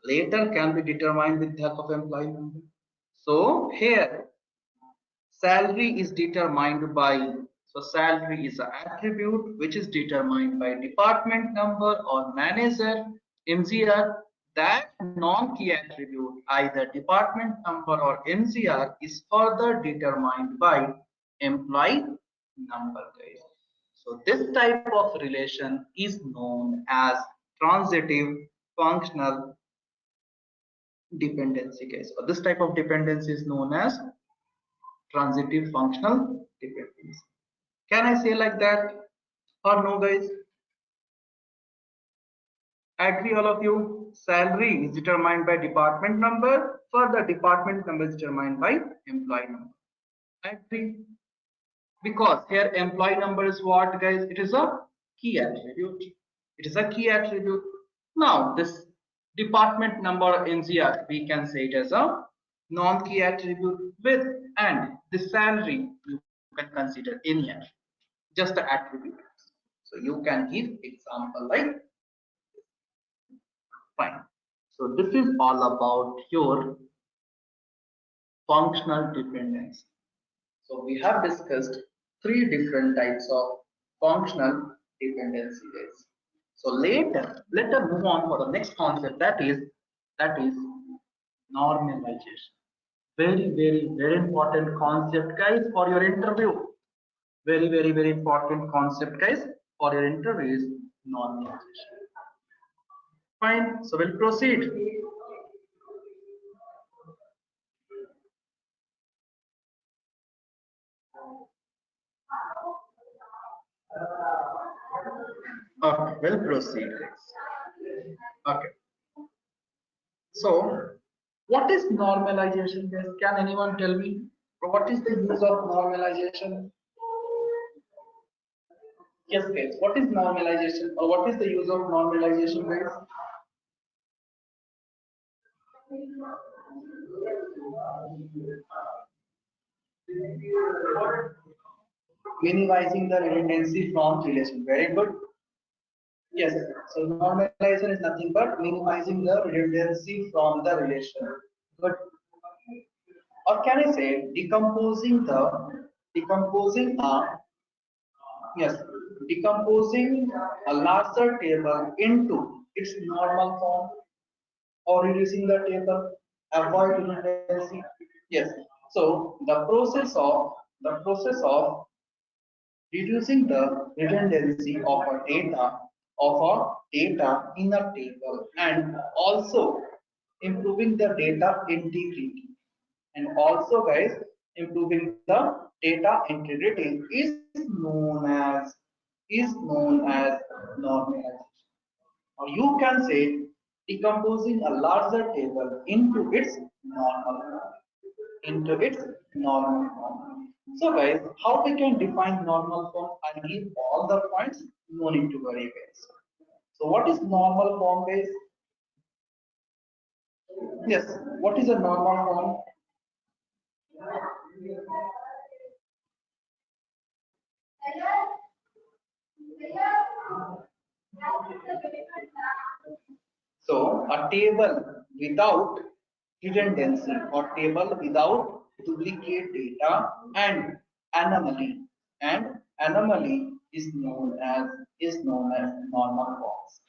Later can be determined with the help of employee number. So here, salary is determined by, so salary is an attribute which is determined by department number or manager, MGR. That non-key attribute, either department number or MGR, is further determined by employee number, guys. So this type of relation is known as transitive functional dependency, guys. So this type of dependency is known as transitive functional dependency. Can I say like that or no, guys? Agree all of you? Salary is determined by department number. Further, department number is determined by employee number. Agree? Because here employee number is what, guys? It is a key attribute. It is a key attribute. Now this department number NCR, we can say it as a non-key attribute with, and the salary you can consider any attribute, just the attribute. So you can give example like fine. So this is all about your functional dependence. So we have discussed three different types of functional dependency, guys. So later, let us move on for the next concept, that is normalization. Very important concept, guys, for your interview. Very important concept, guys, for your interview is normalization. Fine. So we'll proceed. Okay, we'll proceed, guys. Okay. So, what is normalization, guys? Can anyone tell me? What is the use of normalization? Yes, guys. What is normalization, or what is the use of normalization, guys? Minimizing the redundancy from relation. Very good. Yes, so normalization is nothing but minimizing the redundancy from the relation. But or can I say decomposing yes, decomposing a larger table into its normal form or reducing the table, avoid redundancy. Yes. So the process of reducing the redundancy of a data in a table and also improving the data integrity and also guys improving the data integrity is known as normalization, or you can say decomposing a larger table into its normal form. So guys, how we can define normal form? I give all the points, no need to worry guys. So what is normal form guys? Yes, what is a normal form? So a table without redundancy or table without duplicate data and anomaly and anomaly is known as normal forms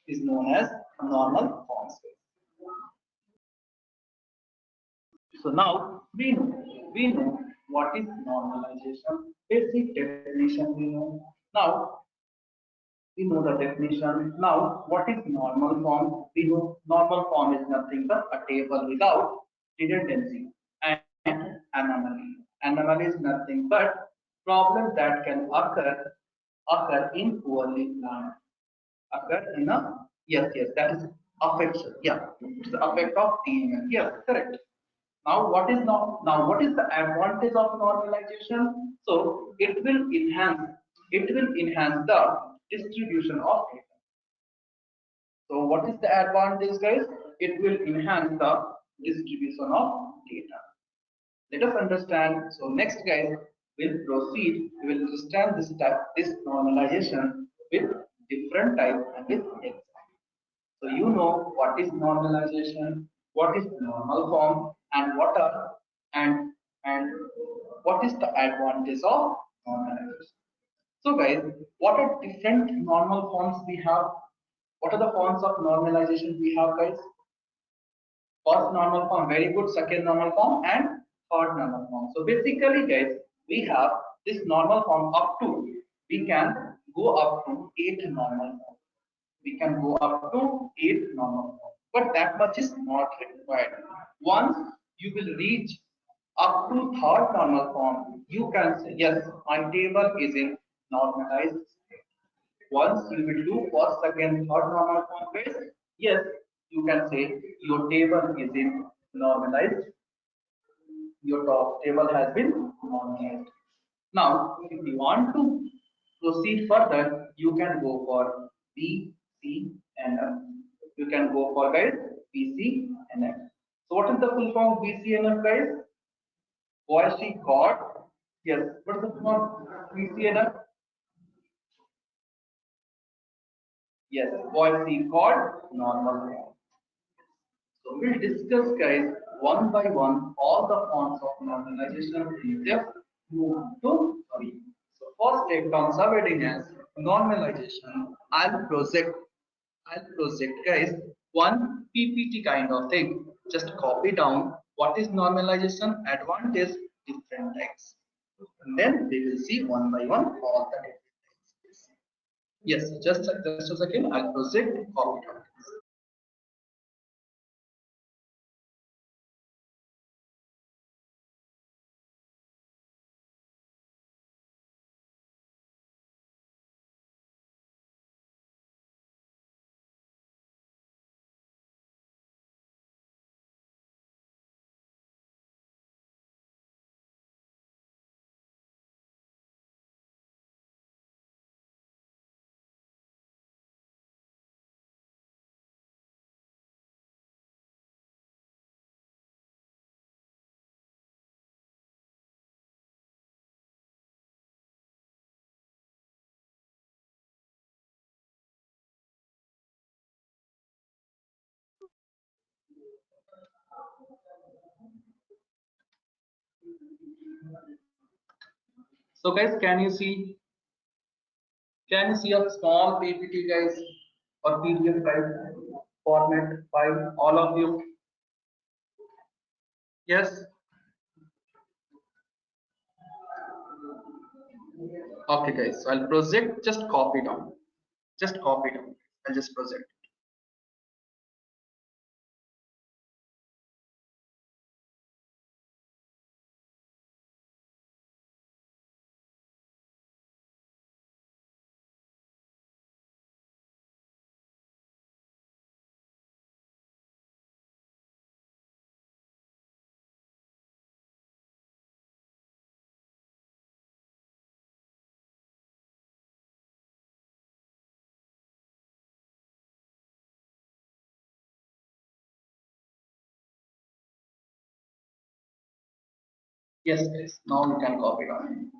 is known as normal forms. So now we know what is normalization. Basic definition we know. Now we know the definition. Now, what is normal form? We know normal form is nothing but a table without redundancy and anomaly. Anomaly is nothing but problem that can occur in poorly planned. Occur in a yes, that is affection. Yeah, it is the effect of TML. Yes, correct. Now what is the advantage of normalization? So it will enhance the distribution of data. So what is the advantage guys? It will enhance the distribution of data. Let us understand. So next guys will proceed. We will understand this normalization with different type and with example. So you know what is normalization, what is normal form, and and what is the advantage of normalization. So guys, what are different normal forms we have? What are the forms of normalization we have, guys? First normal form, very good. Second normal form and third normal form. So basically, guys, we have this normal form up to we can go up to 8 normal forms. We can go up to 8 normal forms, but that much is not required. Once you will reach up to third normal form, you can say yes, my table is in normalized state. Once you will do first, second, third normal form base, yes, you can say your table is in normalized. Your top table has been normalized. Now, if you want to proceed further, you can go for B, C, and F. You can go for guys B, C, and F. So, what is the full form of B, C, and F, guys? Boy, she got. Yes. What's the full form of B, C, and F? Yes. Boy, she got normal form. So we'll discuss guys one by one all the forms of normalization in depth. Move to sorry. So first take conservative as normalization. I'll project guys one PPT kind of thing. Just copy down what is normalization, advantage, different types. And then we will see one by one all the different types. Yes, just a second. I'll project copy down. So guys, can you see a small PPT guys or PDF file format file? All of you? Yes. Okay guys, so I'll project. Just copy down. Just copy down. I'll just project. Yes, guys. Now you can copy down.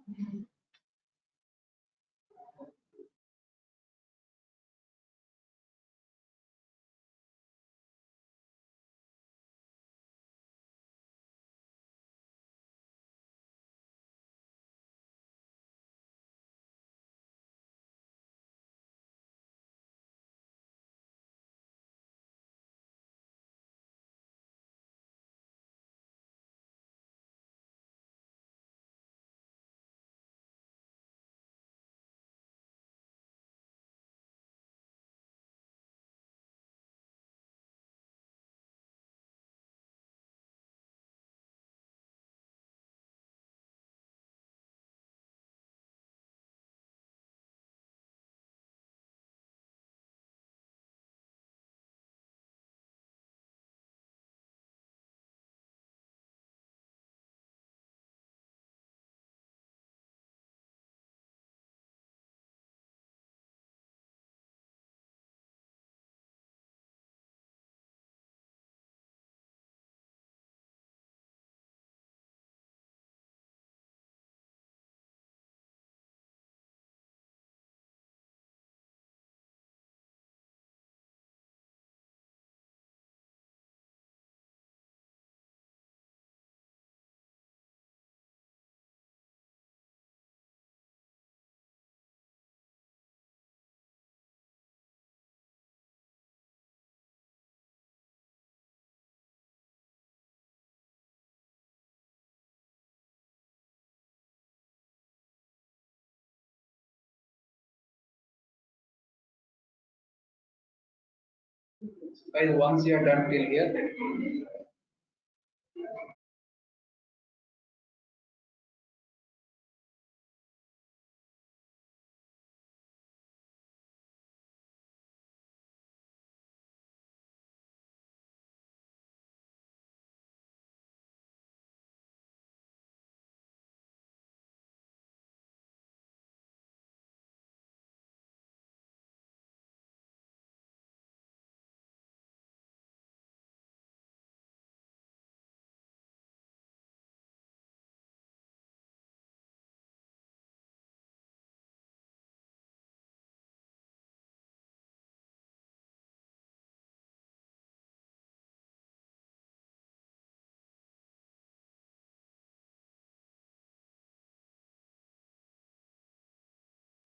Guys, once you are done till here,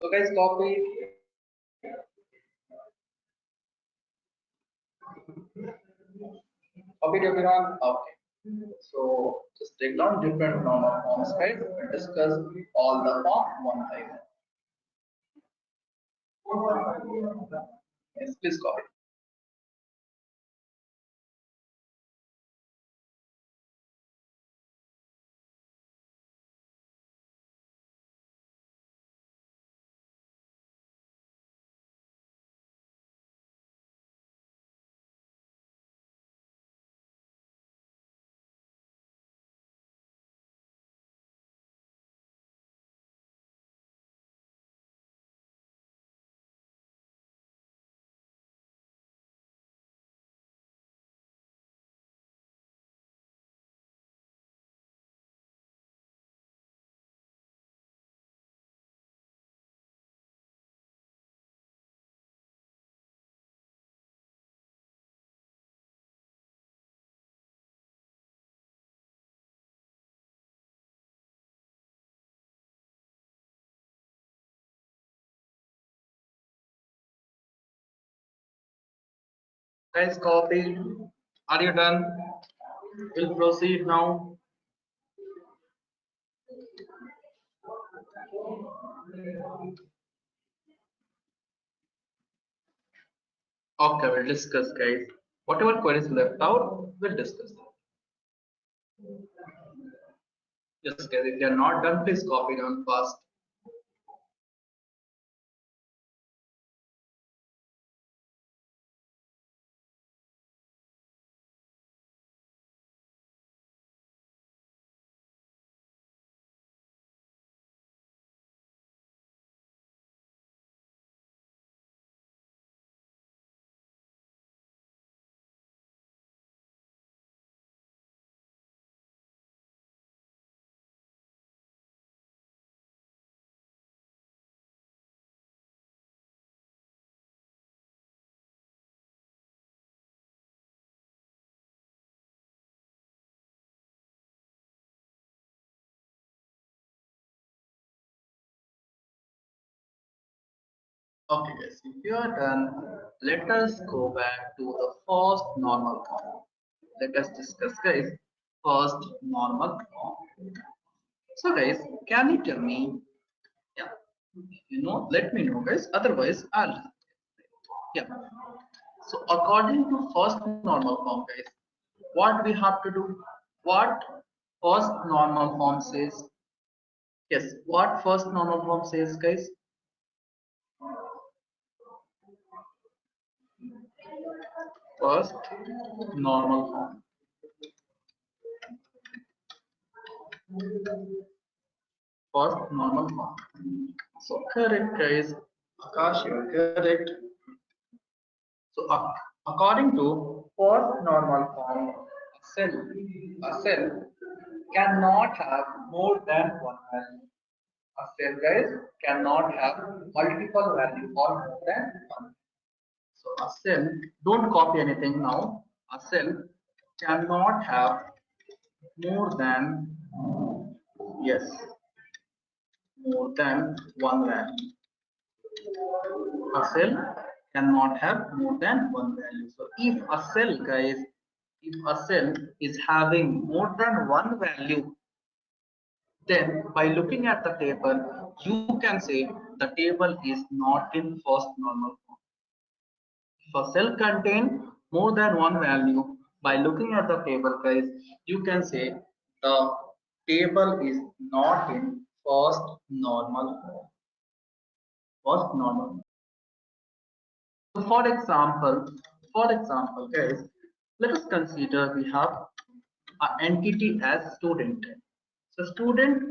so guys, copy it everyone. Okay. So just take down different normal forms, guys, and discuss all the form one by one. Yes, please copy. Guys, copied. Are you done? We'll proceed now. Okay, we'll discuss, guys. Whatever queries left out, we'll discuss them. Yes, guys, if you're not done, please copy down fast. Okay, guys, if you are done, let us go back to the first normal form. Let us discuss, guys, first normal form. So, guys, can you tell me? Yeah, let me know, guys. Otherwise, I'll. Yeah. So, according to first normal form, guys, what we have to do? What first normal form says? Yes, what first normal form says, guys? First normal form. First normal form. So correct, guys. Akash, you are correct. So according to first normal form, a cell cannot have more than one value. A cell, guys, cannot have multiple value or more than one. So a cell, don't copy anything now. A cell cannot have more than, yes, more than one value. A cell cannot have more than one value. So if a cell, guys, if a cell is having more than one value, then by looking at the table, you can say the table is not in first normal form. If a cell contain more than one value, by looking at the table, guys, you can say the table is not in first normal form. First normal. So for example, guys, let us consider we have an entity as student. So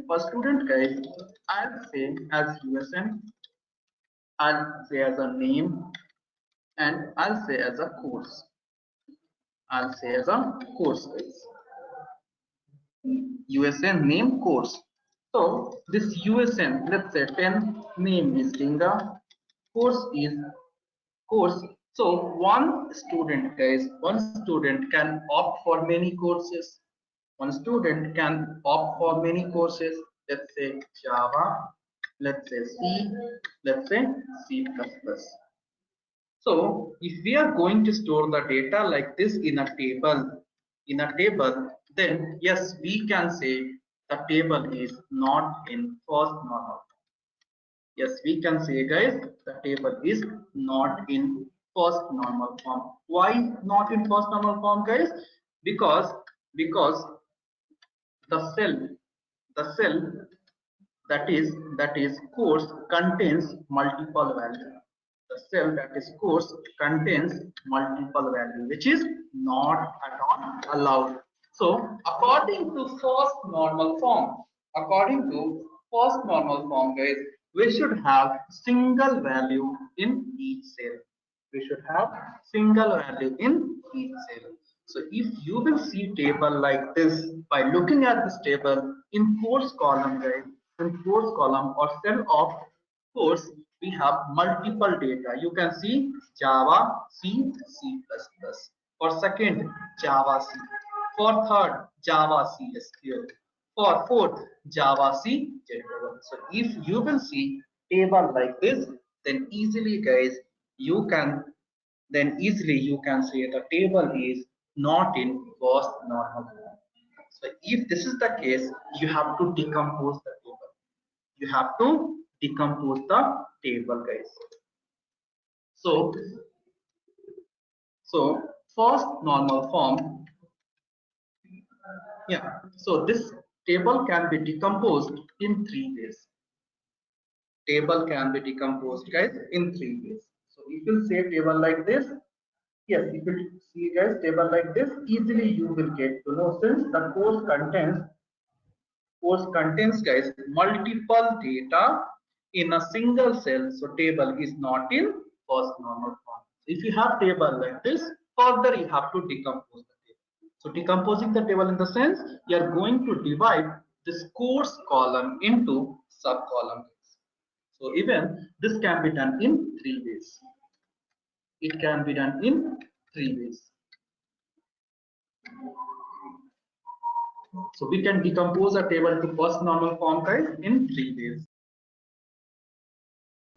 for student, guys, I'll say as USN, I'll say as a name, and I'll say as a course. I'll say as a course, guys. USN name course. So this USN, let's say 10 name is Dinga, course is course. So one student, guys, one student can opt for many courses. One student can opt for many courses. Let's say Java, let's say C, let's say C++. So if we are going to store the data like this in a table, then yes, we can say the table is not in first normal. Yes, we can say, guys, the table is not in first normal form. Why not in first normal form, guys? Because the cell that is course contains multiple value. The cell that is course contains multiple value, which is not at all allowed. So according to first normal form, guys, we should have single value in each cell. We should have single value in each cell. So if you will see table like this, by looking at this table in course column, guys, in course column or cell of course, we have multiple data. You can see Java, C, C++. For second, Java, C. For third, Java, C, SQL. For fourth, Java, C, JDown. So if you will see table like this, then easily, guys, you can then easily you can say the table is not in first normal form. So if this is the case, you have to decompose the table. You have to decompose the table, guys. So, so first normal form, yeah. So this table can be decomposed in three ways. Table can be decomposed, guys, in three ways. So if you say table like this, yes, if you see guys table like this, easily you will get to know since the course contains guys multiple data in a single cell, so table is not in first normal form. If you have table like this, further you have to decompose the table. So decomposing the table in the sense you are going to divide this course column into sub columns. So even this can be done in three ways. It can be done in three ways. So we can decompose a table to first normal form guys in three ways.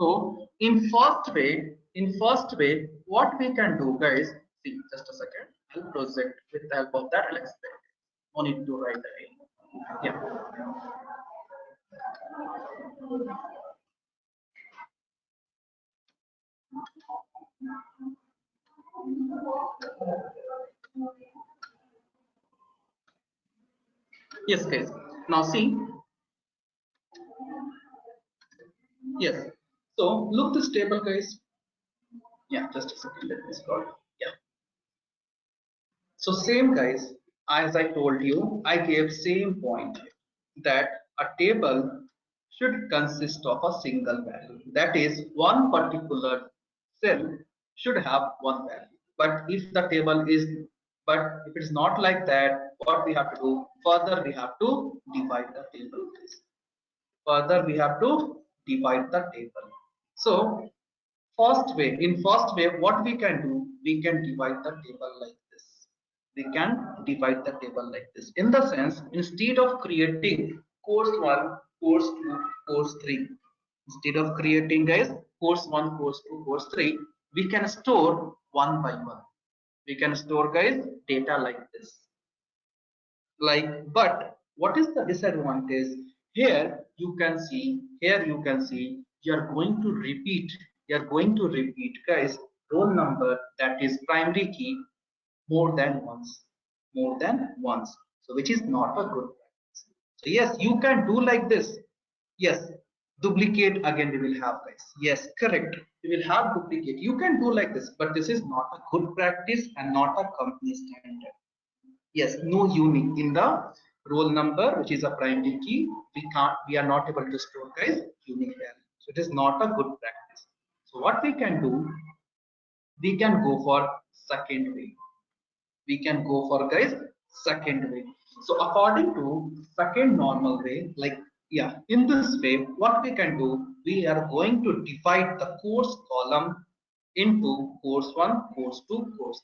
So in first way, what we can do, guys, see, just a second, I'll project with the help of that, I'll explain. No need to write again. Yeah. Yes, guys. Now see, yes. So look this table, guys. Yeah, just a second, let me scroll. Yeah. So same guys, as I told you, I gave same point that a table should consist of a single value. That is, one particular cell should have one value. But if the table is, but if it's not like that, what we have to do? Further, we have to divide the table. Further, we have to divide the table. So in first way, what we can do, we can divide the table like this. We can divide the table like this. In the sense, instead of creating course 1, course 2, course 3, instead of creating guys course 1, course 2, course 3, we can store one by one. We can store guys data like this. Like, but what is the disadvantage? Here you can see you're going to repeat guys roll number, that is primary key, more than once, so which is not a good practice. So yes, you can do like this. Yes, duplicate again we will have guys. Yes, correct, we will have duplicate. You can do like this, but this is not a good practice and not a company standard. Yes, no unique in the roll number, which is a primary key. We are not able to store guys unique value, so it is not a good practice. So what we can do, we can go for second way. We can go for guys second way. So according to second normal way, like, yeah, in this way what we can do, we are going to divide the course column into course 1, course 2, course.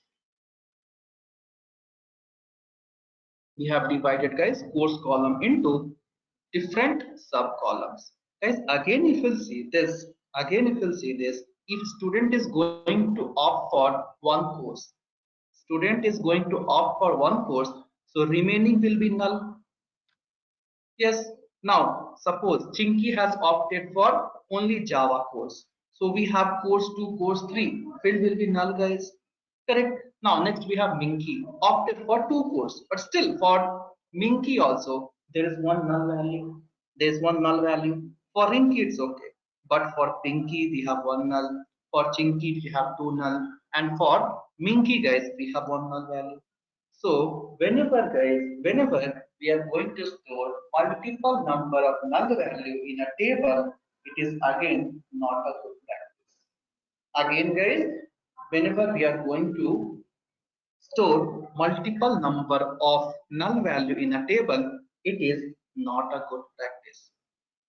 We have divided guys course column into different sub columns. Guys, again if you'll see this, if student is going to opt for one course, student is going to opt for one course, so remaining will be null. Yes. Now, suppose Chinky has opted for only Java course. So we have course 2, course 3. Field will be null, guys. Correct. Now, next we have Minky opted for two course, but still for Minky also there is one null value. There is one null value. For Rinky it's okay, but for Pinky we have one null. For Chinky we have two null, and for Minky guys we have one null value. So whenever we are going to store multiple number of null value in a table, it is again not a good practice. Again, guys, whenever we are going to store multiple number of null value in a table, it is not a good practice.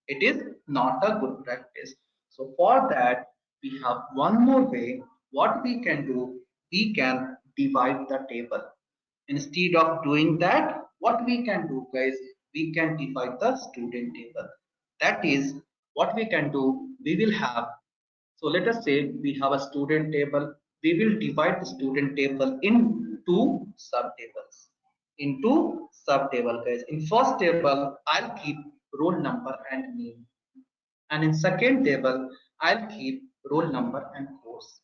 It is not a good practice. So for that, we have one more way. What we can do, we can divide the table. Instead of doing that, what we can do, guys, we can divide the student table. That is what we can do. We will have, so let us say we have a student table. we will divide the student table into subtables. Into subtable, guys. In first table, I'll keep roll number and name, and in second table, I'll keep roll number and course.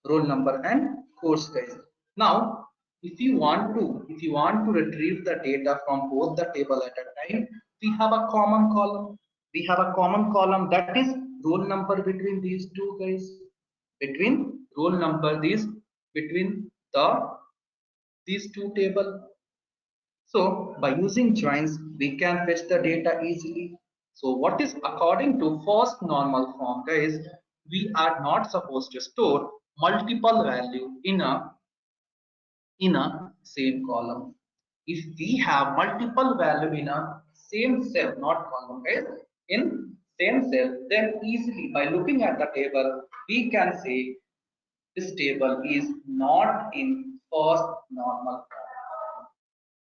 Roll number and course, guys. Now, if you want to retrieve the data from both the table at a time, we have a common column. We have a common column, that is roll number between these two, guys. Between roll number, between the these two table. So by using joins, we can fetch the data easily. So what is according to first normal form, guys? We are not supposed to store multiple value in a same column. If we have multiple value in a same cell, not column, guys, in same cell, then easily by looking at the table, we can say this table is not in first normal form.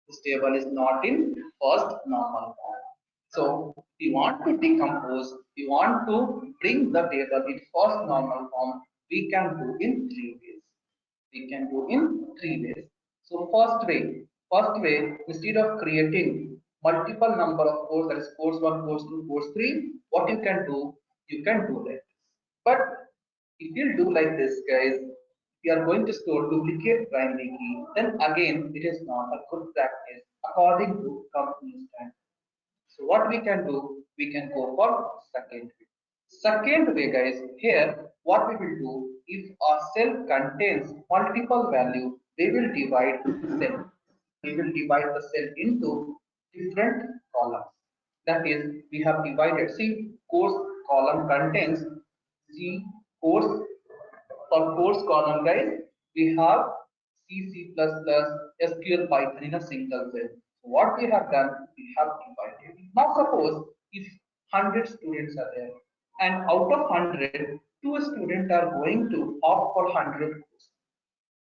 This table is not in first normal form. So if you want to decompose, if you want to bring the table in first normal form, we can do in three ways. We can do in three ways. So first way, instead of creating multiple number of courses, that is course 1, course 2, course 3, what you can do like this. But if you do like this, guys, we are going to store duplicate primary key, then again it is not a good practice according to company standard. So what we can do, we can go for second way. Second way, guys, here what we will do, if a cell contains multiple value, we will divide the cell. We will divide the cell into different columns. That is, we have divided. See, course column contains C course. For course column, guys, we have C, C++, SQL, Python in a single cell. So what we have done, we have divided. Now suppose if 100 students are there, and out of 100, two students are going to opt for 100 course.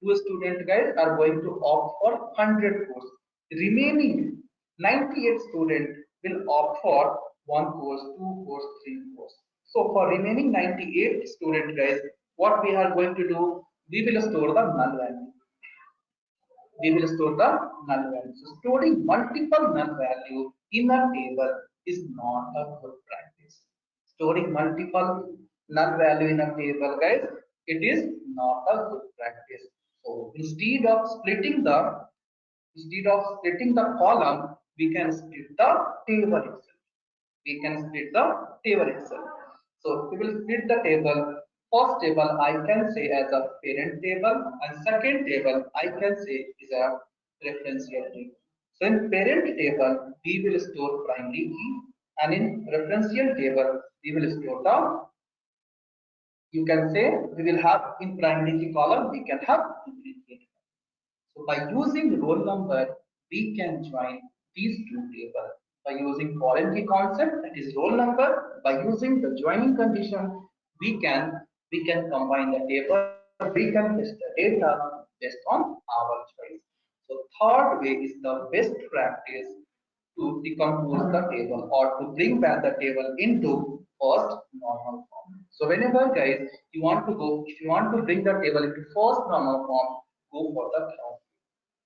Two student, guys, are going to opt for 100 course. Remaining 98 student will opt for one course, two course, three course. So for remaining 98 student, guys, what we are going to do, we will store the null value. We will store the null value. So storing multiple null value in a table is not a good practice. Storing multiple null value in a table, guys, it is not a good practice. So instead of splitting the column, we can split the table itself. We can split the table itself. So we will split the table. First table I can say as a parent table, and second table I can say is a referential table. So in parent table we will store primary key, and in referential table we will store the, you can say, we will have in primary key column we can have duplicate. So by using roll number, we can join these two tables. By using foreign key concept, that is roll number, by using the joining condition, we can combine the table, we can test the data based on our choice. So third way is the best practice to decompose the table or to bring back the table into first normal form. So whenever, guys, if you want to bring the table into first normal form, go for the third.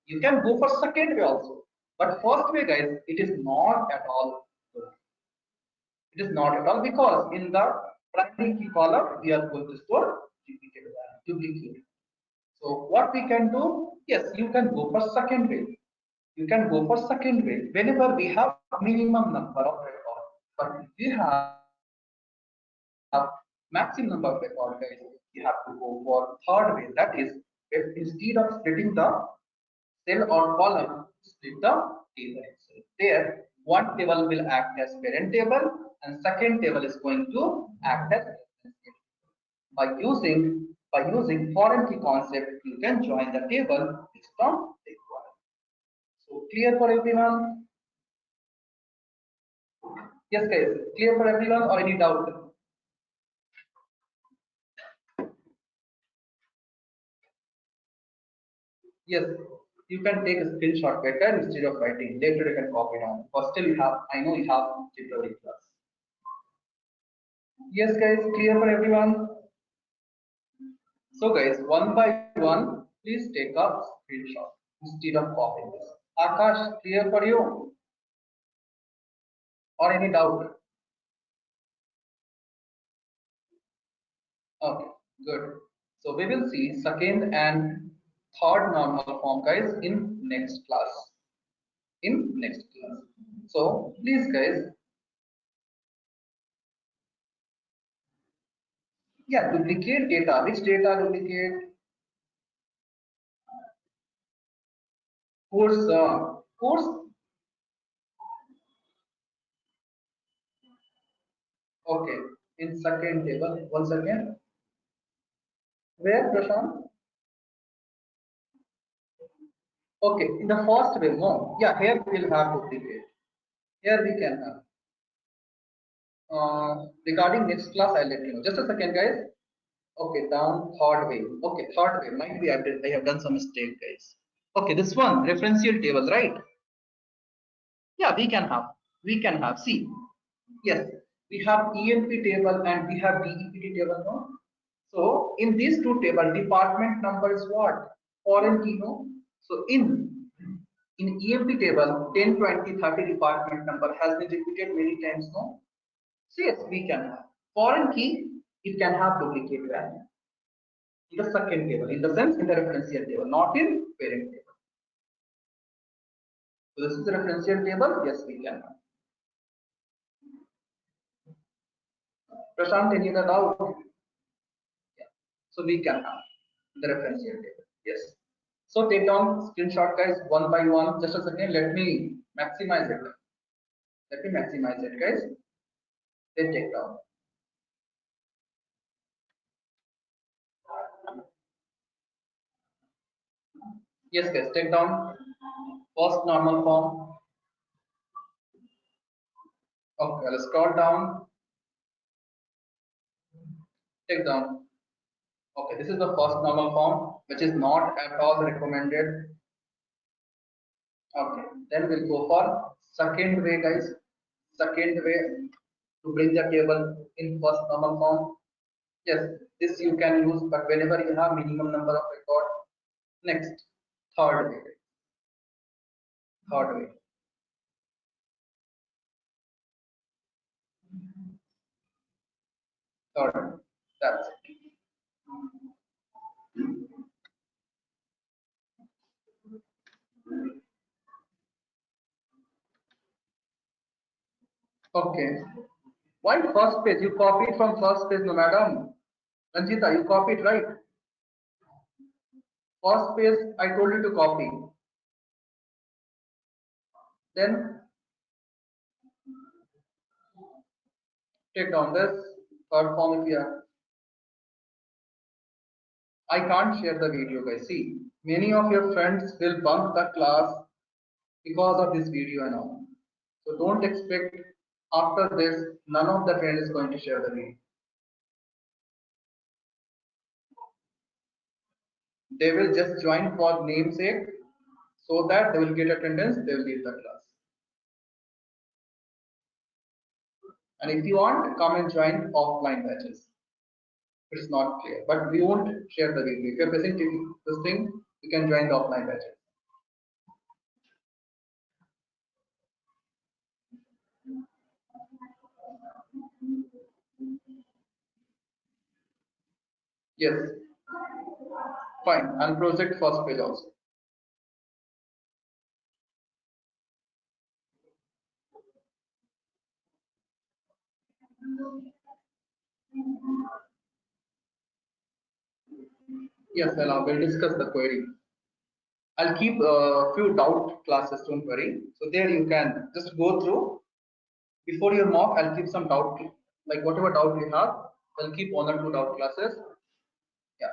You can go for second way also, but first way, guys, it is not at all good. It is not at all, because in the primary key column we are going to store duplicate value, duplicate. So what we can do? Yes, you can go for second way. You can go for second way whenever we have minimum number of records. But if we have maximum number of record, guys, you have to go for third way. That is, if instead of splitting the cell or column, split the table itself. There, one table will act as parent table, and second table is going to act as reference table. By using foreign key concept, you can join the table based on requirement. So clear for everyone? Yes, guys. Clear for everyone, or any doubt? Yes, you can take a screenshot better instead of writing. Later you can copy down. But still you have, I know you have February class. Yes, guys, clear for everyone? So guys, one by one, please take a screenshot instead of copying this. Akash, clear for you or any doubt? Okay, good. So we will see second and third normal form guys in next class. In next class. So please guys, yeah, duplicate data. Which data duplicate? Course. Okay. In second table, one second. Where Prashant? Okay, in the first way, no. Yeah, here we will have duplicate. Here we can have. Regarding next class, I'll let you know. Just a second, guys. Okay, down third way. Okay, third way. Might be I have done some mistake, guys. Okay, this one referential table, right? Yeah, we can have. We can have. See, yes, we have EMP table and we have DEPT table, no? So in these two table, department number is what? Foreign key, no? So in EMP table, 10, 20, 30 department number has been repeated many times, no? So yes, we can have. Foreign key, it can have duplicate value in the second table, in the sense in the referential table, not in parent table. So this is the referential table, yes, we can have. Prashant, any other doubt? Yeah. So we can have the referential table, yes. So take down screenshot guys one by one. Just a second, let me maximize it. Let me maximize it, guys. Then take down. Yes, guys, take down first normal form. Okay, let's scroll down. Take down. Okay, this is the first normal form, which is not at all recommended. Okay, then we'll go for second way, guys. Second way to bring the table in first normal form. Yes, this you can use, but whenever you have minimum number of record. Next, third way. Third way. Third way. That's it. Okay. Why first page? You copied from first page, no madam. Ranjita, you copied, right? First page, I told you to copy. Then take down this third form if you have. I can't share the video, guys. See, many of your friends will bunk the class because of this video and all. So don't expect after this, none of the friends is going to share the video. They will just join for namesake so that they will get attendance, they will leave the class. And if you want, come and join offline batches. It's not clear, but we won't share the video. If you're facing this thing, you can join the offline batches. Yes, fine. And project first page also. Yes, we'll discuss the query. I'll keep a few doubt classes, don't worry. So there you can just go through. Before your mock, I'll keep some doubt, like whatever doubt you have, I'll keep one or two doubt classes. Yeah.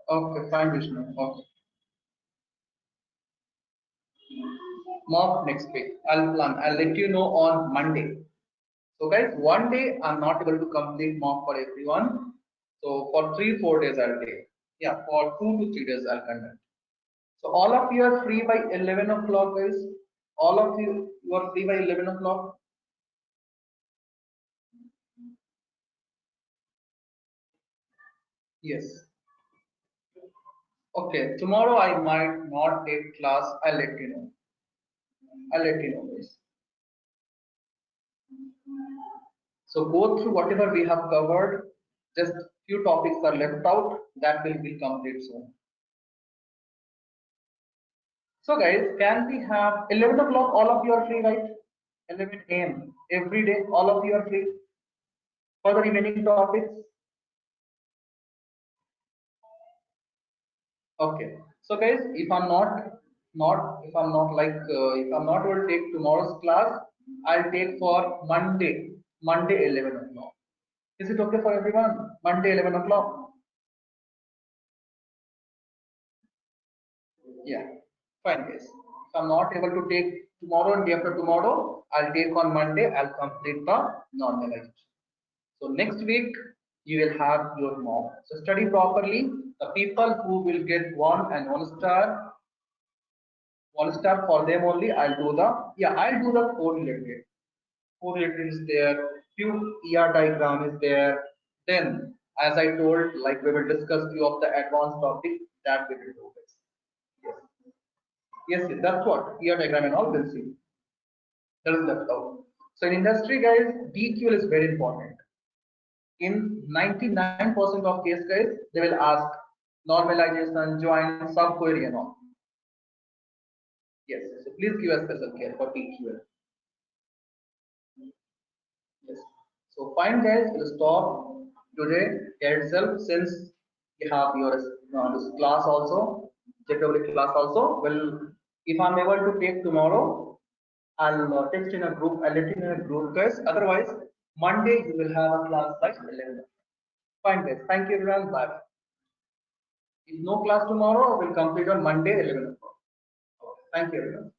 Okay, fine, Vishnu. Okay. Mock next week. I'll plan. I'll let you know on Monday. So guys, one day I'm not able to complete mock for everyone. So for 3-4 days I'll take. Yeah, for 2 to 3 days I'll conduct. So all of you are free by 11 o'clock, guys. All of you are free by 11 o'clock. Yes. Okay. Tomorrow I might not take class. I'll let you know. I'll let you know, guys. So go through whatever we have covered. Just few topics are left out. That will be complete soon. So guys, can we have 11 o'clock? All of you are free, right? 11 a.m. every day. All of you are free for the remaining topics. Okay. So guys, if I'm not able to take tomorrow's class, I'll take for Monday 11 o'clock. Is it okay for everyone? Monday 11 o'clock. Yeah, fine guys. If I'm not able to take tomorrow and day after tomorrow, I'll take on Monday. I'll complete the normalization. So next week you will have your mock. So study properly. The people who will get one star for them only. I'll do the core related. Core related is there. Few ER diagram is there. Then, as I told, like we will discuss few of the advanced topic that we will do this. Yes. Yes, that's what ER diagram and all will see. That is left out. So in industry, guys, DQL is very important. In 99% of case, guys, they will ask normalization, join, subquery, and all. Yes, so please give us special care for DQL. Yes. So fine, guys, we'll stop today itself since you have your this class also, JW class also. Well, if I'm able to take tomorrow, I'll text in a group. I'll let you know in a group, guys. Otherwise, Monday you will have a class by 11. Fine, guys. Thank you, everyone. Bye. If no class tomorrow, we'll complete on Monday 11 o'clock. Thank you, everyone.